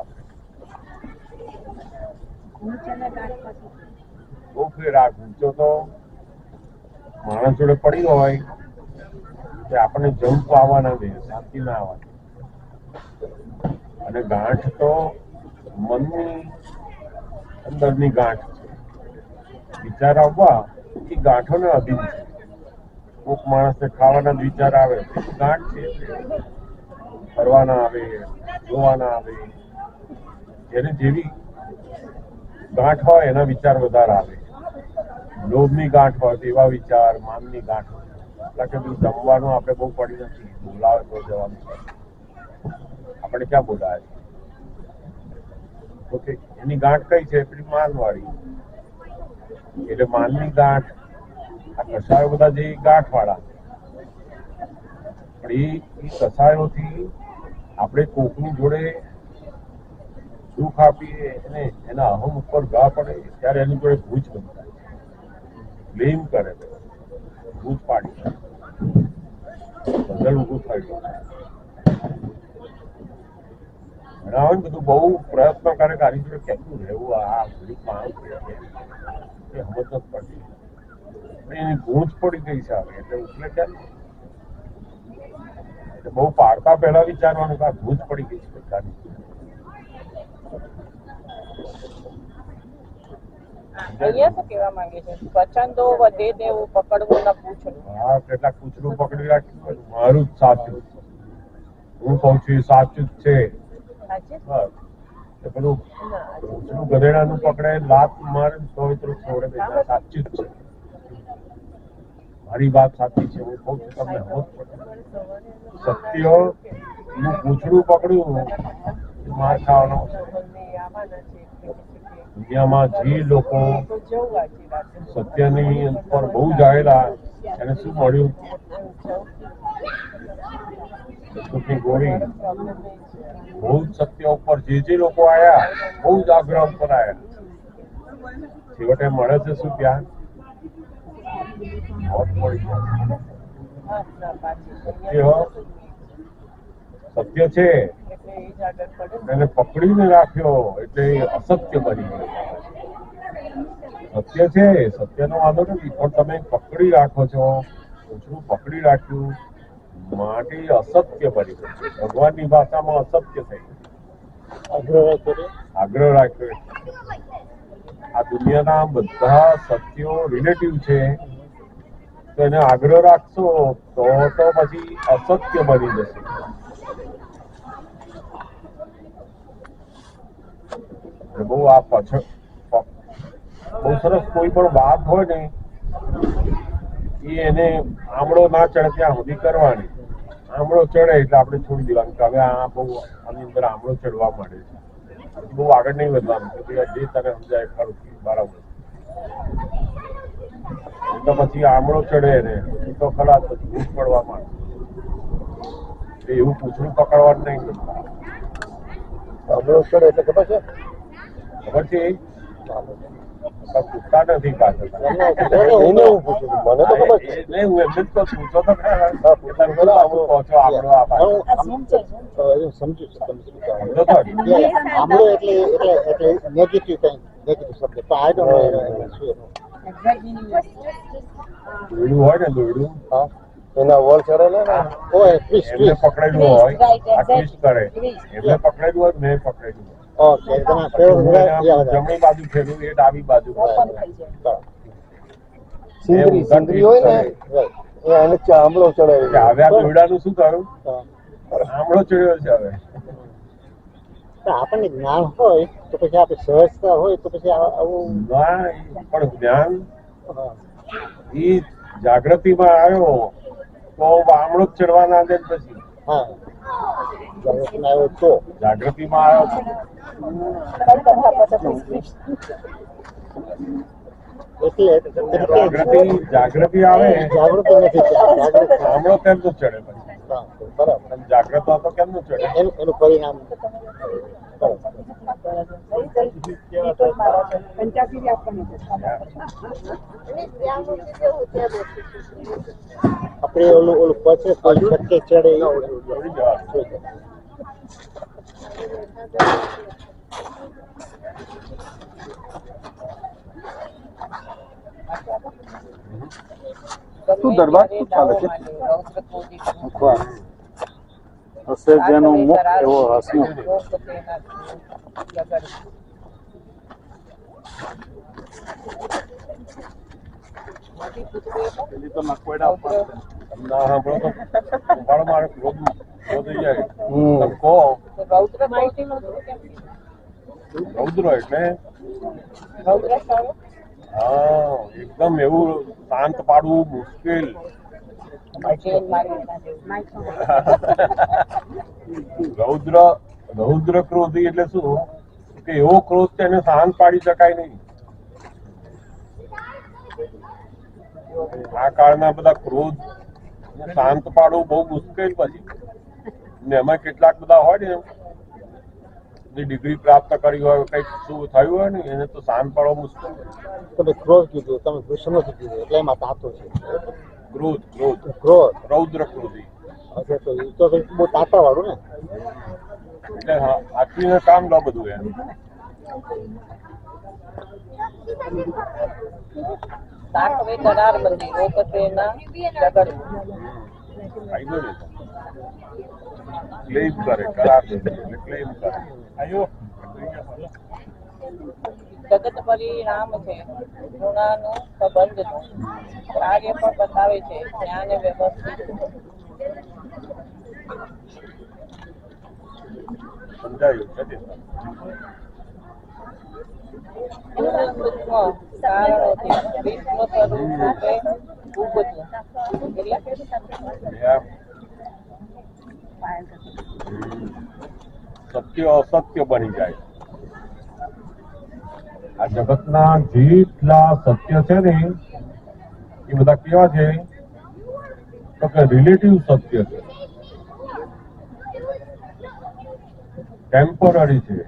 બહુ ફેર આ ગુંચો તો માણસ જોડે પડી હોય કે આપણને જંપ આવવા ના દે શાંતિ ના આવવા અને ગાંઠ તો મનની અંદરની ગાંઠ છે વિચાર આવવા એ ગાંઠોને અધીન છે કોઈક માણસને ખાવાના જ વિચાર આવે ગાંઠ છે ફરવાના આવે જોવાના આવે જેને જેવી ગાંઠ હોય એના વિચાર વધારે આવે, લોભની ગાંઠ હોય તો એવા વિચાર, માનની ગાંઠ હોય. એટલે કે બધું જમવાનું આપણે બહુ પડી નથી, બોલાવે તો જવાનું. આપણે ક્યાં બોલાવે છે? ઓકે, એની ગાંઠ કઈ છે? પેલી માનવાળી. એટલે માનની ગાંઠ, આ કસાયો બધા જે ગાંઠ વાળા, પણ એ કસાયોથી આપણે કોકની જોડે સુખ આપીએ અને એના અહમ ઉપર ઘા પડે ત્યારે એની જોડે ભૂજ બંધાય, બ્લેમ કરે, ભૂજ પાડી બદલ ઊભું થઈ ગયું. ભણાવે ને બધું બહુ પ્રયત્ન કરે કે આની જોડે કેટલું રહેવું, આ બધું માણસ એ સમજ નથી પડતી. એની ભૂજ પડી ગઈ છે હવે, એટલે ઉછલે ક્યાં એટલે બહુ પાડતા પહેલા વિચારવાનું કે આ ભૂજ પડી ગઈ છે બધાની. અહીંયા શું કહેવા માંગે છે? પસંદો વધે તેવું પકડવું ન પૂછવું. હા, કેટલાક કૂતરું પકડી રાખ્યું, મારું જ સાચું, હું કઉ છું એ સાચું જ છે. સાચી? બસ. એ પેલું કૂતરું ગધેડાનું પકડે, લાત મારે તો પેલું છોડે, બેટા સાચું જ છે, મારી વાત સાચી છે, હું કઉ છું તમને સમજ પડે. સત્ય નું પૂછડું પકડ્યું માર ખાવાનો છે. દુનિયામાં જે લોકો સત્યની પર બહુ જાહેલા એને શું મળ્યું? સુખની ગોળી. બહુ જ સત્ય ઉપર જે લોકો આયા, બહુ જ આગ્રહ ઉપર આયા, છેવટે મળે છે શું? ત્યાં મોત મળી જાય. સત્ય છે એને પકડીને રાખ્યો એટલે અસત્ય બની ગયો. સત્ય છે, સત્યનો વાંધો નથી, પણ તમે પકડી રાખો છો, પૂછડું પકડી રાખ્યું માટે અસત્ય બની ગયું. ભગવાનની ભાષામાં અસત્ય થઈ ગયું. આગ્રહ રાખ્યો. આ દુનિયાના બધા સત્યો રિલેટિવ છે, તો એને આગ્રહ રાખશો તો પછી અસત્ય બની જશે. બહુ આ પાછળ બહુ સરસ કોઈ પણ વાત હોય ને એ એને આમળો ના ચડે ત્યાં સુધી કરવાની. આમળો ચડે એટલે આપણે છોડી દેવાનું કે હવે આ બહુ આની અંદર આમળો ચડવા માંડે છે, બહુ આગળ નહીં વધવાનું. કે જે તને સમજાય ખરું બરાબર. તો પછી આમળો ચડે ને તો ખલાસ, પછી ભૂખ પડવા માંડે. એવું પૂછડું પકડવાનું નહીં. આમળો ચડે એટલે ખબર છે? ખબર છે? પૂછતા નથી પાછળ. મને તો ખબર છે. નહીં, હું એમને જ પૂછો તો ખરા. સમજુ છું આમળો એટલે નેગેટિવ કઈ નેગેટિવ શબ્દ, તો આઈ ડોન્ટ નો શું દોરડું હોય ને, દોરડું એના વોલ ચડેલા ને ઓય ટ્વિસ્ટ એમને પકડેલું હોય, આ ટ્વિસ્ટ કરે, એમને પકડેલું હોય, મેં પકડેલું હોય. ઓકે, જમણી બાજુ ફેરવું, એ ડાબી બાજુ. સિંદરી હોય ને એને આમળો ચડે. હવે આ દોરડાનું શું કરું? આમળો ચડ્યો છે. હવે આપણને જ્ઞાન હોય તો પછી આપણે સહજતા હોય તો પછી આવું ના, પણ જ્ઞાન એ જાગૃતિમાં આવ્યો તો આમળો જ ચડવા ના દે. પછી જાગૃતિમાં આવ્યો તો જાગૃતિમાં આવ્યો જાગૃતિ આવે, જાગૃતિ નથી, આમળો કેમનું ચડે? પછી બરાબર, જાગ્રત તો કેમનું ચડે? એનું પરિણામ આપણે ઓલું પછી કોઈ છટકે ચડે શું દરબાર શું ચાલે છે? હશે જેનું મુખ એવો હસમુખ. ના સાંભળો તો ઉભાડો મારે ક્રોધ થઈ જાય. તમે કહો રૌદ્ર કૌશિક રૌદ્ર એટલે રૌદ્ર સ્વરૂપ હા એકદમ એવું શાંત પાડવું મુશ્કેલ. જેલ મારી એના જેવું. રૌદ્ર ક્રોધી એટલે શું કે એવો ક્રોધ છે એને શાંત પાડી શકાય નહીં. આ કાળના બધા ક્રોધ શાંત પાડવું બહુ મુશ્કેલ. પછી ને એમાં કેટલાક બધા હોય ને જે ડિગ્રી પ્રાપ્ત કરી હોય કંઈક શું થયું હોય ને એને તો શાંત પાડવો મુશ્કેલ. તમે ક્રોધ કીધું, તમે કૃષ્ણ કીધું એટલે એમાં તાતો છે. ક્રોધ ક્રોધ રૌદ્ર ક્રોધી અચ્છા, તો એ તો કંઈક બહુ તાતા વાળું ને. એટલે આટલીને કામ લો બધું એમ. તાકવે કરાર બંધી રોકતે ના જગડ. ફાયદો નહીં. ક્લેમ કરે કરાર એટલે ક્લેમ કરે. જગત પરિણામ છે ગુણાનું સંબંધનું કાર્ય પણ બતાવે છે જ્ઞાન વ્યવસ્થિત. સમજાયું છે ને? સૂક્ષ્મ કારણોથી વિશ્વ સ્વરૂપ રૂપે ઉપજવું. સત્ય અસત્ય બની જાય. આ જગતના જેટલા સત્ય છે ને એ બધા કેવા છે તો કે રિલેટિવ સત્ય છે, ટેમ્પરરી છે.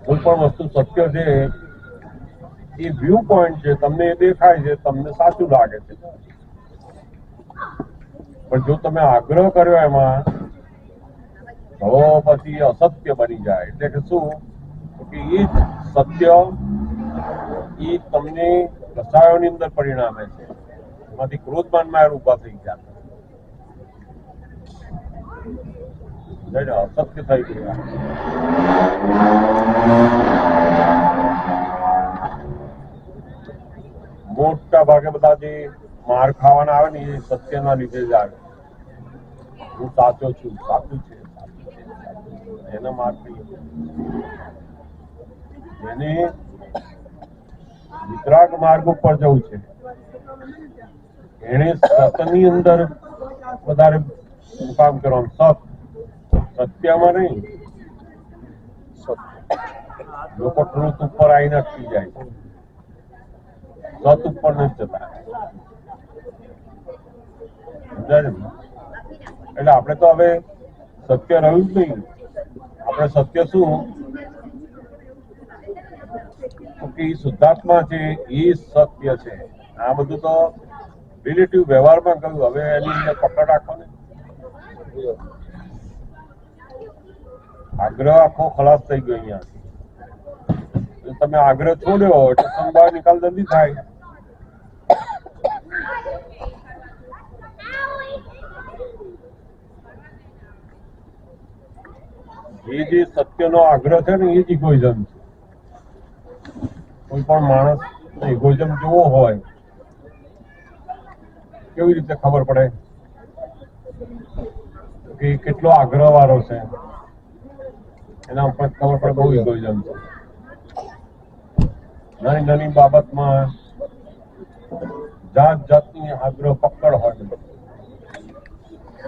કોઈ પણ વસ્તુ સત્ય છે એ વ્યૂ પોઈન્ટ છે, તમને એ દેખાય છે, તમને સાચું લાગે છે. પણ જો તમે આગ્રહ કર્યો એમાં તો પછી અસત્ય બની જાય. એટલે કે શું કે એ જ સત્ય એ તમને રસાયોની અંદર પરિણામે છે. એમાંથી ક્રોધમાનમાં ઉભા થઈ ગયા, અસત્ય થઈ ગયા. મોટા ભાગે બધા જે માર ખાવાના આવે ને એ સત્યના લીધે જ આવે. હું સાચો છું, સાચું છે, એના મારથી એને વિતરાગ માર્ગ ઉપર જવું છે. એને સતની અંદર વધારે કામ કરવાનું. સત્યમાં નહીં. લોકો ટ્રુથ ઉપર આવીને અટકી જાય છે, સત ઉપર નથી જતા. સમજાય ને? એટલે આપણે તો હવે સત્ય રહ્યું જ નહીં. આપણે સત્ય શું કે શુદ્ધાત્મા છે એ સત્ય છે. આ બધું તો રિલેટિવ વ્યવહારમાં કહ્યું. હવે એની અંદર પકડ રાખો ને. આગ્રહ આખો ખલાસ થઈ ગયો અહીંયા. તમે આગ્રહ છોડ્યો એટલે સંભાવ નિકાલ જલ્દી થાય. એ જે સત્યનો આગ્રહ છે ને એ જ ઇગોઇઝમ છે. કોઈ પણ માણસ ઇગોઇઝમ જોવો હોય કેવી રીતે ખબર પડે કે કેટલો આગ્રહ વાળો છે? એના ઉપર ખબર પડે બહુ ઇગોઇઝમ છે. નાની નાની બાબતમાં જાત જાતની આગ્રહ પકડ હોય,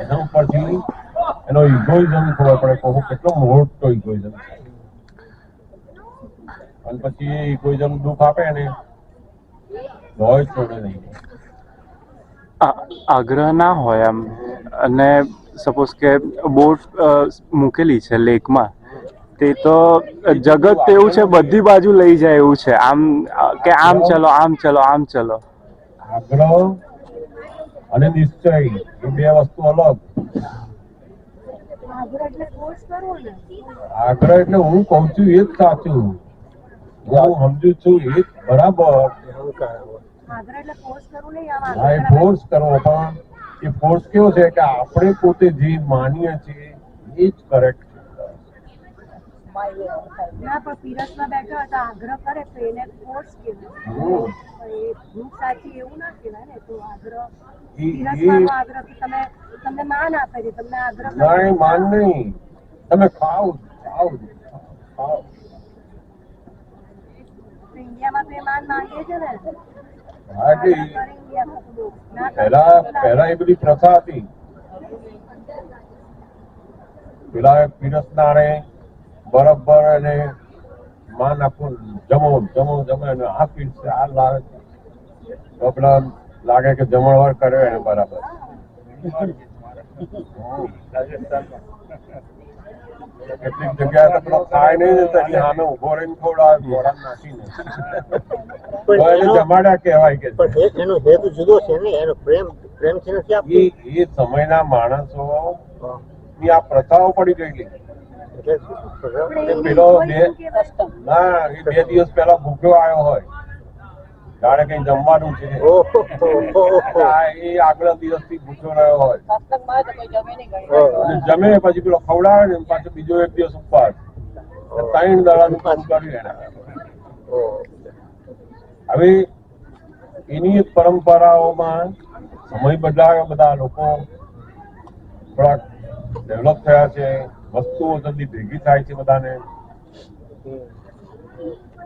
એના ઉપરથી એનો ઇગોઇઝમ ખબર પડે કે કેટલો મોટો ઇગોઇઝમ છે. અને પછી એ ઇગોઇઝમ દુઃખ આપે ને હોય છોડે નહીં. આગ્રહ ના હોય એમ, અને સપોઝ કે બોટ મૂકેલી છે લેકમાં, તે તો જગત એવું છે બધી બાજુ લઈ જાય એવું છે. આમ કે આમ ચલો, આમ ચલો, આમ ચલો. આગ્રહ અને નિશ્ચય એ બે વસ્તુ અલગ. આગ્રહ એટલે હું કઉ છું એ જ સાચું, હું સમજુ છું એ જ બરાબર. હા, એ ફોર્સ કરવો. પણ એ ફોર્સ કેવો છે કે આપણે પોતે જે માનીએ છીએ એ જ કરેક્ટ છે. ના પણ પીરસમાં બેઠો હતા આગ્રહ કરે તો એને ફોર્સ કહેવાય. ભૂખ સાચી એવું ના કહેવાય ને. તો આગ્રહ પીરસવાનો આગ્રહ કે તમને માન આપે છે, તમને આગ્રહ ના, એ માન નહીં. તમે ખાઓ ઇન્ડિયામાં તો એ માન માંગે છે ને હા એટલે ઇન્ડિયામાં તો બહુ. ના પહેલા એ બધી પ્રથા હતી. પેલા પીરસનારે બરાબર એને માન આપવું, જમો અને આ પીરસે આ લાવે તો પેલા લાગે કે જમણવાર કર્યો એને બરાબર. કેટલીક જગ્યાએ તો પેલો ખાય નહીં ને તો એની સામે ઉભો રહીને ખવડાવે ખોરાક નાખીને તો એને જમાડ્યા કહેવાય કે પણ એનો હેતુ જુદો છે ને, એનો પ્રેમ છે નથી આપતો. એ સમયના માણસો ની આ પ્રથાઓ પડી ગયેલી. પેલો ના એ 2 દિવસ પહેલા ભૂખ્યો આવ્યો હોય, જાણે કઈ જમવાનું છે, ઓહો. એ આગલા દિવસથી ભૂખ્યો રહ્યો હોય સત્સંગમાં તો કોઈ જમે નહીં ઘણી અને જમે પછી પેલો ખવડાવે ને પાછો બીજો 1 દિવસ ઉપવાસ, 3 દાડાનું કામ કર્યું એને. હવે એની પરંપરાઓમાં સમય બદલાયો, બધા લોકો થોડાક ડેવલપ થયા છે, વસ્તુઓ જલ્દી ભેગી થાય છે બધાને,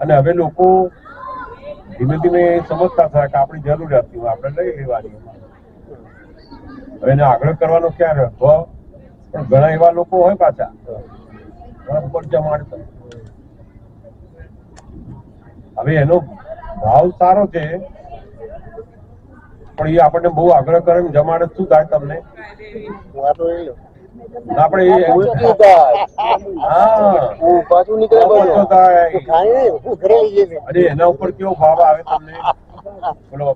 અને હવે લોકો ધીમે ધીમે સમજતા થયા કે આપણી જરૂરિયાત હતી આપણે લઈ લેવાની. હવે એને આગ્રહ કરવાનો ક્યારે હતો, પણ ઘણા એવા લોકો હોય પાછા બરાબર જમાડતા. હવે એનો ભાવ સારો છે, પણ એ આપણને બહુ આગ્રહ કરે ને જમાડે શું થાય તમને? આપણે પાછું નીકળે ઓછો થાય. હું ઘરે લઈ જઈએ અને એના ઉપર કેવો ભાવ આવે તમને? બોલો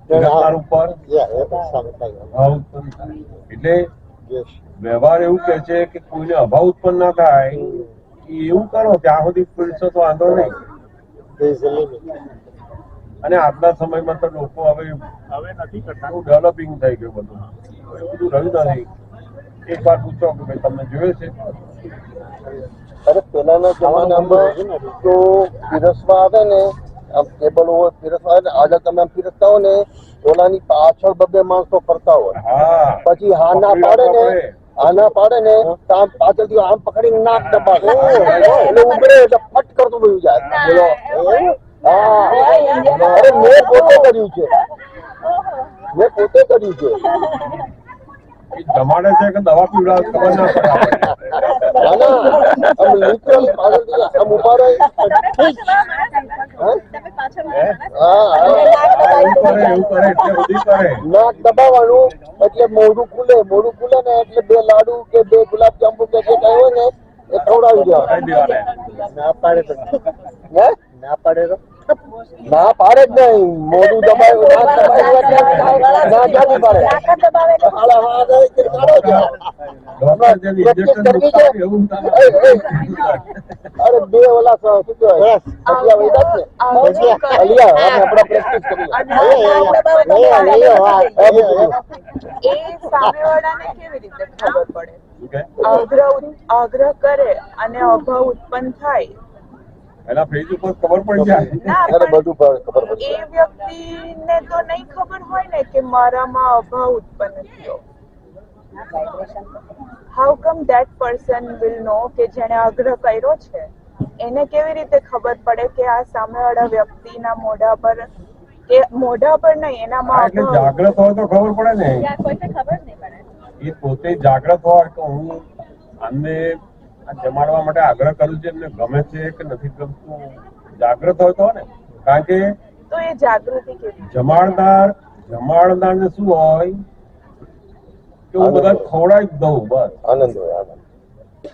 પીરસનાર ઉપર ભાવ ઉત્પન્ન થાય. એટલે વ્યવહાર એવું કે છે કે કોઈને અભાવ ઉત્પન્ન ના થાય એવું કરો, ત્યાં સુધી પીરસો તો વાંધો નહીં. અને આજના સમયમાં તો લોકો હવે નથી કરતા, ડેવલપિંગ થઈ ગયું બધું, બધું રહ્યું નથી. એક વાર પૂછો કે ભાઈ તમને જોયું છે? અરે પેલાના જમાનામાં તો પીરસવા આવે ને, આમ ટેબલ હોય પીરસવા આવે ને, આજે તમે આમ પીરસતા હો ને ઓલાની પાછળ 2 માણસો ફરતા હોય, હા, પછી હા ના પાડે ને તો આમ પાછળથી આમ પકડીને નાક દબાવે એટલે ઉભરે એટલે ફટ કરતું બધું જાય. બોલો હા, અરે મેં પોતે કર્યું છે. એ જમાડે છે કે દવા પીવડાવે ખબર ના પડે આપણને. આમ literally પાછળથી આમ ઉભા રહે. એવું કરે એટલે બધી કરે. નાક દબાવવાનું એટલે મોઢું ખુલે ને એટલે 2 લાડુ કે 2 ગુલાબજાંબુ કે જે કઈ હોય ને એ ખવડાવી દેવાના. ના પાડે તો ના પાડે જ નહીં. મોઢું દબાવ્યું નાક દબાવ્યું એટલે ના જાતી પાડે. ડોક્ટર જેમ injection મૂકતા હોય એવું અરે 2 ઓલા શું કહેવાય ભજીયા વૈદા છે અલિયા આપણે પ્રેક્ટિસ કરી. એ સામેવાળાને કેવી રીતે ખબર પડે? શું કે? આગ્રહ કરે અને અભાવ ઉત્પન્ન થાય, એના ફેસ ઉપર ખબર પડી જાય. ના અરે પણ બધું ખબર પડી એ વ્યક્તિને તો નહીં ખબર હોય ને કે મારામાં અભાવ ઉત્પન્ન થયો. How come that person will know કે જેણે આગ્રહ કર્યો છે એને કેવી રીતે ખબર પડે કે આ સામેવાળા વ્યક્તિના મોઢા પર નહીં એનામાં એટલે અભાવ? જાગ્રત હોય તો ખબર પડે ને. કોઈને ખબર નહીં પડે. એ પોતે જાગ્રત હોય કે હું આમને જમાડવા માટે આગ્રહ કરું છું, એમને ગમે છે કે નથી ગમતું, જાગ્રત હોય તો ને. કારણ કે તો એ જાગૃતિ કેવી? જમાડનાર ને શું હોય કે હું બધા ખવડાવી જ દઉં બસ. આનંદ હોય આનંદ.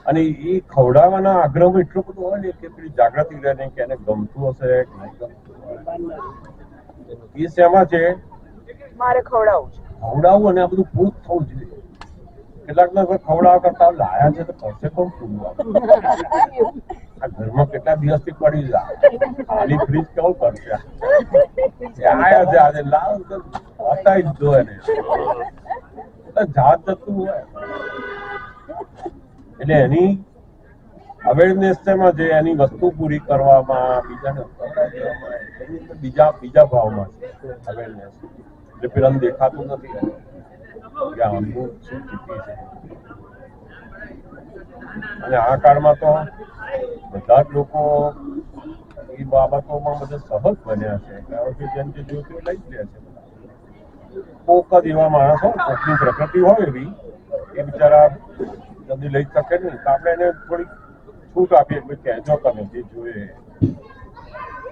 અને એ ખવડાવવાના આગ્રહમાં એટલું બધું હોય ને કે પેલી જાગૃતિ રહે ને કે એને ગમતું હશે કે નહીં ગમતું. એ શેમાં છે? મારે ખવડાવવું છે. ખવડાવવું અને આ બધું પૂરું થવું જોઈએ. કેટલાક લોકો ખવડાવવા કરતા લાયા છે તો કરશે કોણ પૂરું? આ ઘરમાં કેટલા દિવસથી પડી જાય, ખાલી ફ્રીજ કેવું કરશે? આયા છે આજે લાવ તો બતાવી જ દો એને. જાત જતું હોય એટલે એની અવેરનેસ છે એની વસ્તુ પૂરી કરવામાં, બીજાને ખવડાવવામાં, બીજા ભાવમાં છે અવેરનેસ. એટલે પેલાને દેખાતું નથી કે આમનું શું સ્થિતિ છે. અને આ કાળમાં તો બધા જ લોકો એ બાબતોમાં બધા સહજ બન્યા છે, કારણ કે જેમ જે જોઈતું લઈ જ લે છે. કોક જ એવા માણસો કોકની પ્રકૃતિ હોય એવી એ બિચારા જલ્દી લઈ શકે નહીં, તો આપણે એને થોડીક છૂટ આપીએ કે કહેજો તમે જે જોઈએ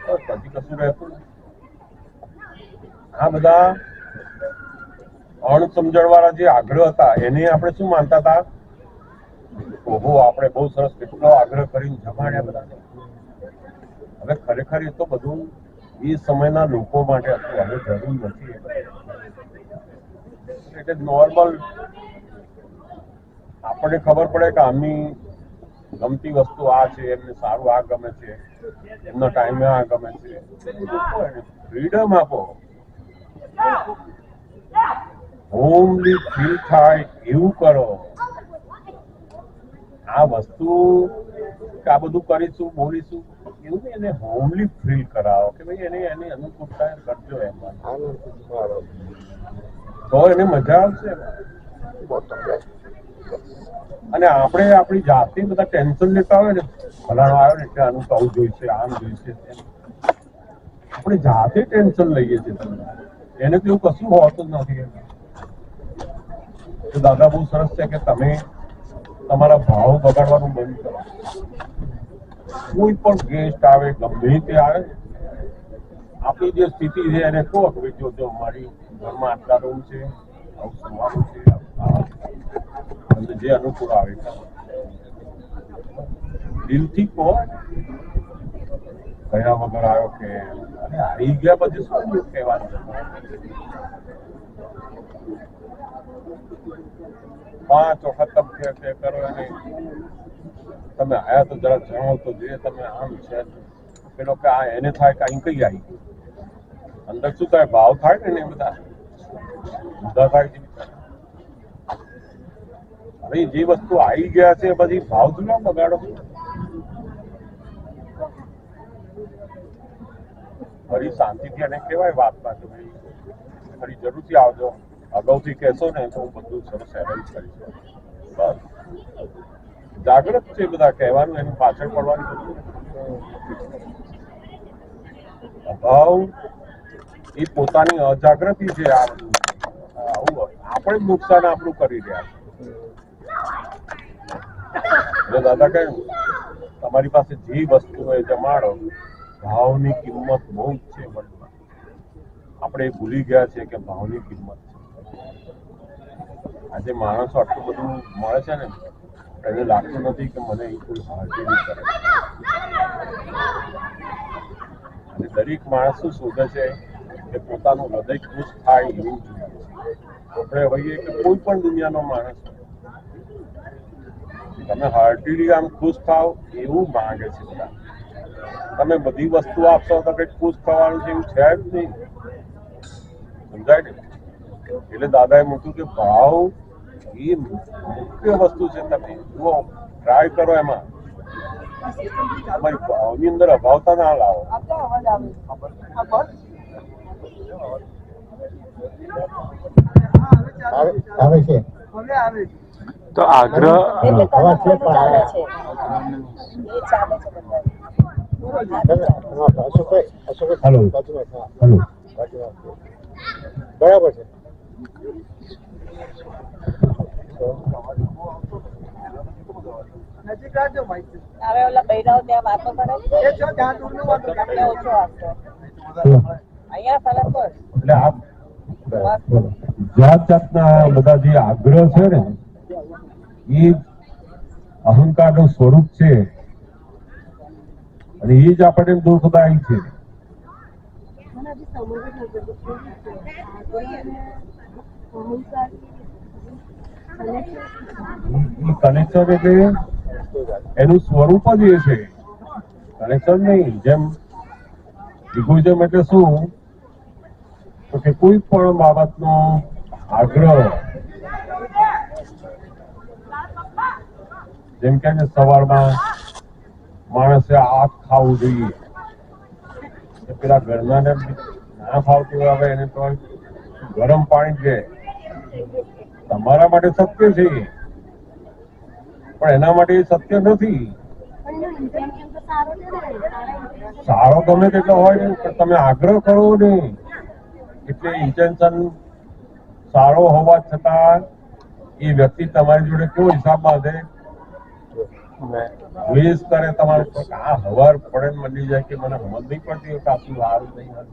બસ, પછી કશું રહેતું નથી. આ બધા અણસમજણ વાળા જે આગ્રહ હતા એને આપણે શું માનતા હતા, ઓહો આપણે બહુ સરસ કેટલો આગ્રહ કરીને જમાડ્યા બધાને. હવે ખરેખર એ તો બધું એ સમયના લોકો માટે હતું, હવે જરૂર નથી. એટલે નોર્મલ આપણને ખબર પડે કે આમની ગમતી વસ્તુ આ છે, એમને સારું આ ગમે છે, એમના ટાઈમે આ ગમે છે, ફ્રીડમ આપો. હોમલી ફીલ થાય એવું કરો. આ વસ્તુ કે આ બધું કરીશું બોલીશું એવું નહીં, એને હોમલી ફીલ કરાવો કે ભાઈ એને એની અનુકૂળતા કરજો, એમાં તો એને મજા આવશે. અને આપણે આપણી જાતે બધા ટેન્શન લેતા હોય ને, ફલાણો આવ્યો ને એટલે આનું આવું જોઈશે, આમ જોઈશે, આપણે જાતે ટેન્શન લઈએ છીએ. એને તો એવું કશું હોતું જ નથી. દાદા બહુ સરસ છે કે તમે તમારા ભાવ બગાડવાનું બંધ કરો. કોઈ પણ ગેસ્ટ આવે ગમે તે આવે, આપણી જે સ્થિતિ છે એને કહો કે ભાઈ જો મારી ઘરમાં આટલા રૂમ છે, આવું સુવાનું છે, તમને જે અનુકૂળ આવે દિલથી કહો. કયા વગર આવ્યો કે આવી ગયા પછી શું કહેવાનું. 5 વખત તમે કરો અને તમે આયા તો જરા જણાવો તો જે તમે આમ છે પેલો કે આ એને થાય કે અહીં કઈ આવી ગયું અંદર શું થાય ભાવ થાય ને એ બધા જુદા થાય છે. હવે જે વસ્તુ આવી ગયા છે પછી ભાવ શું ના બગાડો. ફરી શાંતિથી એને કહેવાય વાતમાં કે ભાઈ ફરી જરૂરથી આવજો, અગાઉથી કહેશો ને તો હું બધું સરસ એરેન્જ કરીશ. બસ જાગૃત છે બધા કહેવાનું, એની પાછળ પડવાની બધું અભાવ એ પોતાની અજાગૃતિ છે. આ બધું આવું આપણે જ નુકસાન આપણું કરી રહ્યા છે. દાદા કહે તમારી પાસે જે વસ્તુ હોય જમાડો. ભાવની કિંમત બહુ જ છે. આપણે ભૂલી ગયા છે કે ભાવની કિંમત છે. આજે માણસો આટલું બધું મળે છે ને એને લાગતું નથી કે મને એ કોઈ હાજરી કરે. અને દરેક માણસ શું શોધે છે કે પોતાનું હૃદય ખુશ થાય એવું જોઈએ. આપણે હોઈએ કે કોઈ પણ દુનિયાનો માણસ તમે હાર્ટલી આમ ખુશ થાવ એવું માંગે છે બધા. તમે બધી વસ્તુ આપશો તો કંઈક ખુશ થવાનું છે એવું છે જ નહીં. સમજાય ને? એટલે દાદાએ મૂક્યું કે ભાવ એ મુખ્ય વસ્તુ છે. તમે જુઓ, ટ્રાય કરો એમાં તમારી ભાવની અંદર અભાવતા ના લાવો. આવે છે તો આગ્રહ હેલો હેલો બરાબર છે. નજીક રાખજો ભાઈ. હવે ઓલા બૈરાઓ ત્યાં વાતો કરે છે, એ જો ત્યાં દૂરનું વાતો કરે. તમને ઓછો આપશો. અહીંયા ફરક હોય. એટલે આ જાત જાતના બધા જે આગ્રહ છે ને એ અહંકારનું સ્વરૂપ છે અને એ જ આપણને દુઃખદાયી છે. કનેક્શન એટલે એનું સ્વરૂપ જ એ છે, કનેક્શન નહીં. જેમ ઇગોઇઝમ એટલે શું તો કે કોઈ પણ બાબતનો આગ્રહ, જેમ કે સવારમાં માણસે આ ખાવું જોઈએ, પેલા ઘરનાને ના ફાવતું આવે એને તો ગરમ પાણી છે. તમારા માટે સત્ય છે, પણ એના માટે એ સત્ય નથી. પણ એનો intention તો સારો છે ને, સારા intention સારો ગમે તેટલો હોય ને, પણ તમે આગ્રહ કરો ને એટલે ઇન્ટેન્શન સારો હોવા છતાં એ વ્યક્તિ તમારી જોડે કેવો હિસાબ બાંધે, દ્વેષ કરે તમારા ઉપર. આ હવાર પડે ને મળી જાય કે મને સમજ નહીં પડતી કે આટલું સારું નહીં હતું.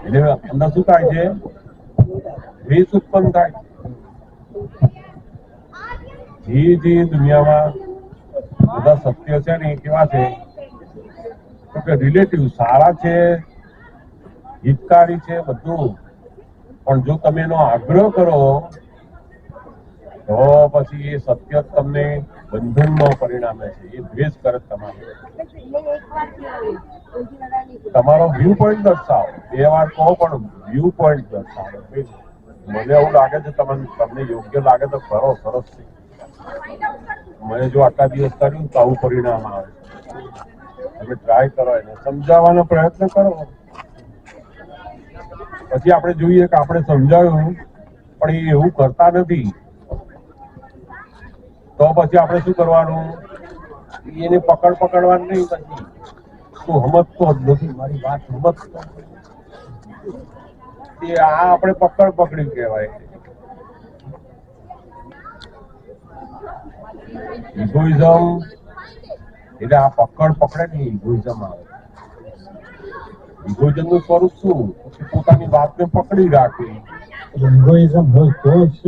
એટલે અંદર શું થાય છે, દ્વેષ ઉત્પન્ન થાય. જે દુનિયામાં બધા સત્ય છે ને એ કેવા છે તો કે રિલેટિવ સારા છે, હિતકારી છે બધું, પણ જો તમે એનો આગ્રહ કરો તો પછી એ સત્ય તમને બંધનમાં પરિણામે છે. એ દ્વેષ કરે તમારો. એટલે એક વાર કહેવાય, બીજી વાર નહીં કહેવાય. તમારો વ્યૂ પોઈન્ટ દર્શાવો. 2 વાર કહો પણ વ્યૂ પોઈન્ટ દર્શાવો. મને એવું લાગે છે તમને યોગ્ય લાગે તો કરો, સરસ છે. મને જો આટલા દિવસ કર્યું તો આવું પરિણામ આવે. તમે ટ્રાય કરો, એને સમજાવવાનો પ્રયત્ન કરો. પછી આપણે જોઈએ કે આપણે સમજાવ્યું પણ એ એવું કરતા નથી, તો પછી આપણે શું કરવાનું? એને પકડવાનું નહીં. પછી તું સમજતો જ નથી, મારી વાત સમજતો. એ આ આપણે પકડી કહેવાય. ઇગોઇઝમ એટલે આ પકડે ને ઇગોઇઝમ આવે. ઇગોઇઝમ નું સ્વરૂપ શું? પોતાની વાતને પકડી રાખવી. ઇગોઇઝમ હોય તો જ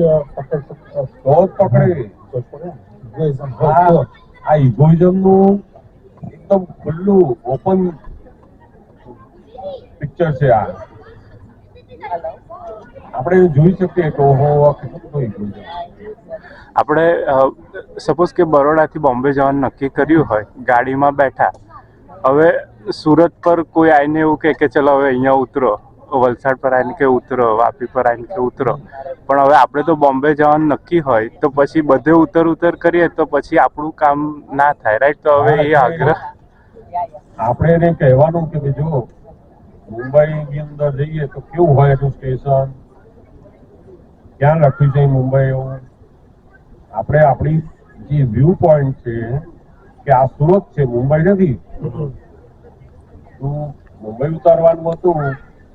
પકડે. ઇગોઇઝમ હોય તો આ ઇગોઇઝમ નું એકદમ ખુલ્લું ઓપન પિક્ચર છે. આ આપણે જોઈ શકીએ કે ઓહો કેટલું બધું ઇગોઇઝમ. આપણે સપોઝ કે બરોડાથી બોમ્બે જવાનું નક્કી કર્યું હોય, ગાડીમાં બેઠા, હવે સુરત પર કોઈ આવીને એવું કહે કે ચલો હવે અહીંયા ઉતરો, વલસાડ પર આવીને કે ઉતરો, વાપી પર આવીને કે ઉતરો, પણ હવે આપણે તો બોમ્બે જવાનું નક્કી હોય તો પછી બધે ઉતર કરીએ તો પછી આપણું કામ ના થાય, રાઈટ? તો હવે એ આગ્રહ આપણે એને કહેવાનું કે જો મુંબઈ ની અંદર જઈએ તો કેવું હોય એનું સ્ટેશન, ક્યાં લખ્યું છે મુંબઈ એવું. આપણે આપણી જે વ્યૂ પોઈન્ટ છે કે આ સુરત છે, મુંબઈ નથી. તું મુંબઈ ઉતારવાનું હતું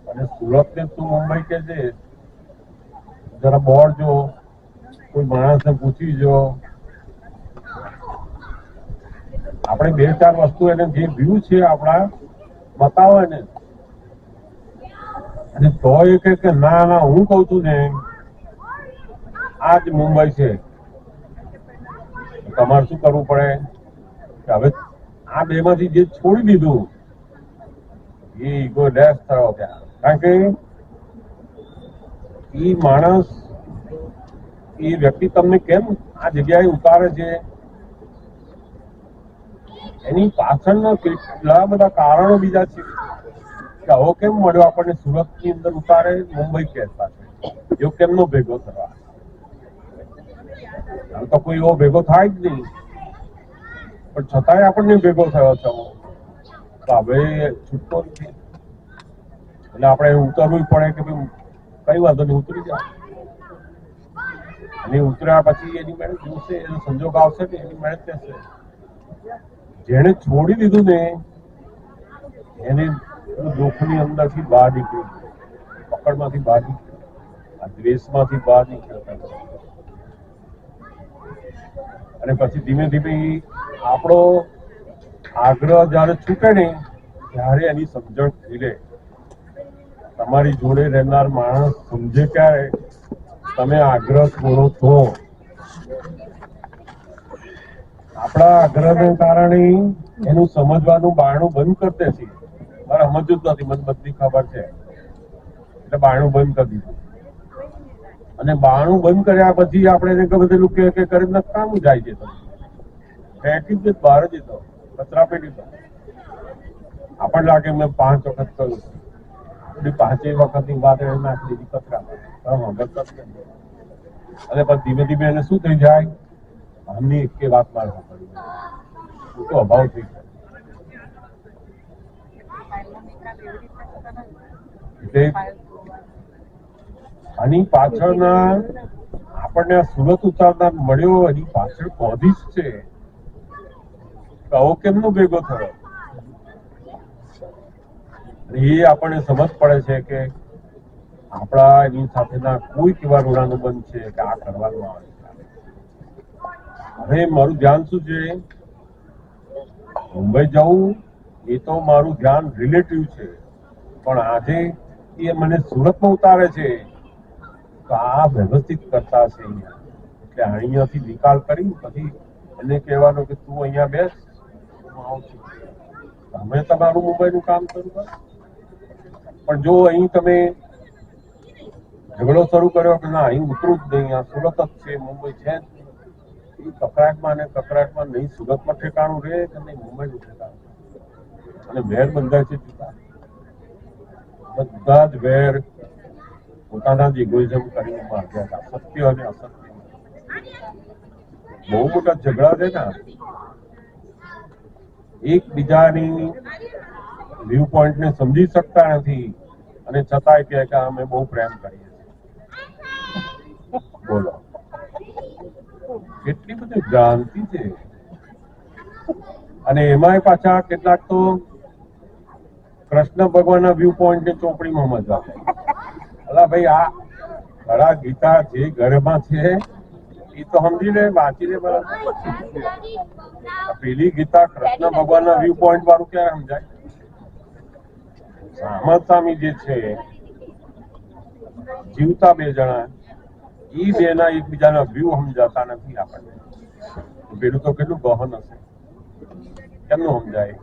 અને સુરત ને તું મુંબઈ કે છે, જરા બોર્ડ જો, કોઈ માણસને પૂછી જો. આપણે 2-4 વસ્તુ એને જે વ્યૂ છે આપણા બતાવે ને, અને તો એ કે ના હું કઉ છું ને આ જ મુંબઈ છે. તમારે શું કરવું પડે કે હવે આ 2 માંથી જે છોડી દીધું એ ઈગો લેસ થયો ત્યાં. કારણ કે એ માણસ, એ વ્યક્તિ તમને કેમ આ જગ્યાએ ઉતારે છે, એની પાછળના કેટલા બધા કારણો બીજા છે. કે આવો કેમ મળ્યો આપણને સુરત ની અંદર ઉતારે, મુંબઈ કહેતા છે, એવો કેમનો ભેગો થવા? તો કોઈ એવો ભેગો થાય જ નહીં, પણ છતાંય આપણને ભેગો થયો છે. તો હવે છૂટતો નથી. એટલે આપણે ઉતરવું પડે કે ભાઈ કઈ વાંધો નહીં, ઉતરી જાય. અને ઉતર્યા પછી એની મહેનત જોશે, એનો સંજોગ આવશે ને એની મહેનત થશે. જેને છોડી દીધું ને એને દુઃખની અંદરથી બહાર નીકળ્યું, પકડમાંથી બહાર નીકળ્યું, આ દ્વેષમાંથી બહાર નીકળ્યો. અને પછી ધીમે ધીમે આપણો આગ્રહ જયારે છૂટે ને ત્યારે એની સમજણ ખીલે. તમારી જોડે રહેનાર માણસ સમજે ક્યારે તમે આગ્રહ છોડો છો. આપણા આગ્રહને કારણે એનું સમજવાનું બારણું બંધ કરી દે છે. મારે સમજવું જ નથી, મને બધી ખબર છે એટલે બારણું બંધ કરી દીધું. અને બારણું બંધ કર્યા પછી આપણે એને બધેલું કે કરીને કામ જાય છે, ફેંકી જ બહાર જ તો કચરા પેટી તો. આપણને લાગે મેં 5 વખત કહ્યું, 5 વખતની વાત એને નાખી દીધી કચરા. અને પછી ધીમે ધીમે એને શું થઈ જાય, આમની એક વાત મારે પડી તો અભાવ થઈ જાય. એટલે આની પાછળના આપણને આ સુરત ઉતારનાર મળ્યો એની પાછળ કોઝિસ છે. કહો કેમનો ભેગો થયો? એ આપણને સમજ પડે છે કે આપણા એની સાથેના કોઈ એવા ઋણાનુબંધ છે કે આ કરવાનું આવે છે. હવે મારું ધ્યાન શું છે, મુંબઈ જવું એ તો મારું ધ્યાન રિલેટિવ છે, પણ આજે એ મને સુરતમાં ઉતારે છે તો આ વ્યવસ્થિત કરતા હશે અહીંયા. એટલે અહીંયાથી નિકાલ કરી પછી એને કહેવાનું કે તું અહીંયા બેસ, હું આવું છું. તમે તમારું મુંબઈનું કામ શરૂ કરો. પણ જો અહીં તમે ઝઘડો શરૂ કર્યો કે ના અહીં ઉતરું જ નહીં, આ સુરત જ છે, મુંબઈ છે જ નહીં, એ કકરાટમાં ને કકરાટમાં નહીં સુરતમાં ઠેકાણું રહે કે નહીં મુંબઈનું ઠેકાણું. અને વેર બંધાય છે જુદા. બધા જ વેર પોતાના જ ઇગોઇઝમ કરીને માર્યા હતા, સત્ય અને અસત્ય. બહુ મોટા ઝઘડા છે ને, એકબીજાની વ્યૂ પોઈન્ટ ને સમજી શકતા નથી અને છતાંય કહે કે અમે બહુ પ્રેમ કરીએ છીએ. બોલો કેટલી બધી ભ્રાંતિ છે. અને એમાંય પાછા કેટલાક તો કૃષ્ણ ભગવાનના વ્યૂ પોઈન્ટ ને ચોપડીમાં મજા. અલા ભાઈ, આ ખરા ગીતા જે ઘરમાં છે એ તો સમજી લે, વાંચી લે બરાબર. પેલી ગીતા કૃષ્ણ ભગવાનના વ્યૂ પોઈન્ટ વાળું ક્યારે સમજાય? સામસામી જે છે જીવતા બે જણા, એ બેના એકબીજાના વ્યૂ સમજાતા નથી આપણને. પેલું તો કેટલું ગહન હશે, કેમનું સમજાય?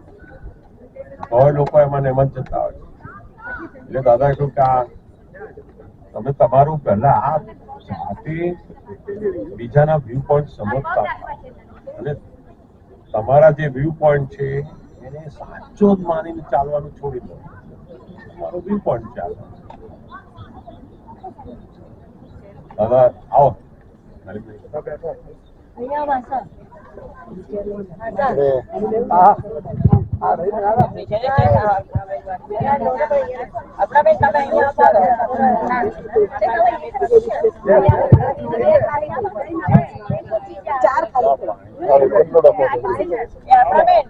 હવે લોકો એમાં ને એમાં જતા હોય. એટલે દાદા કહ્યું કે આ તમે તમારું પહેલા આ જાતે બીજાના વ્યૂ પોઈન્ટ સમજતા અને તમારા જે વ્યૂ પોઈન્ટ છે એને સાચો જ માનીને ચાલવાનું છોડી દો. તમારો વ્યૂ પોઈન્ટ ચાલે. દાદા આવો. આપણા બેન તમે અહીંયા આવતા રહો. ચાર ખાલી આપણા બેન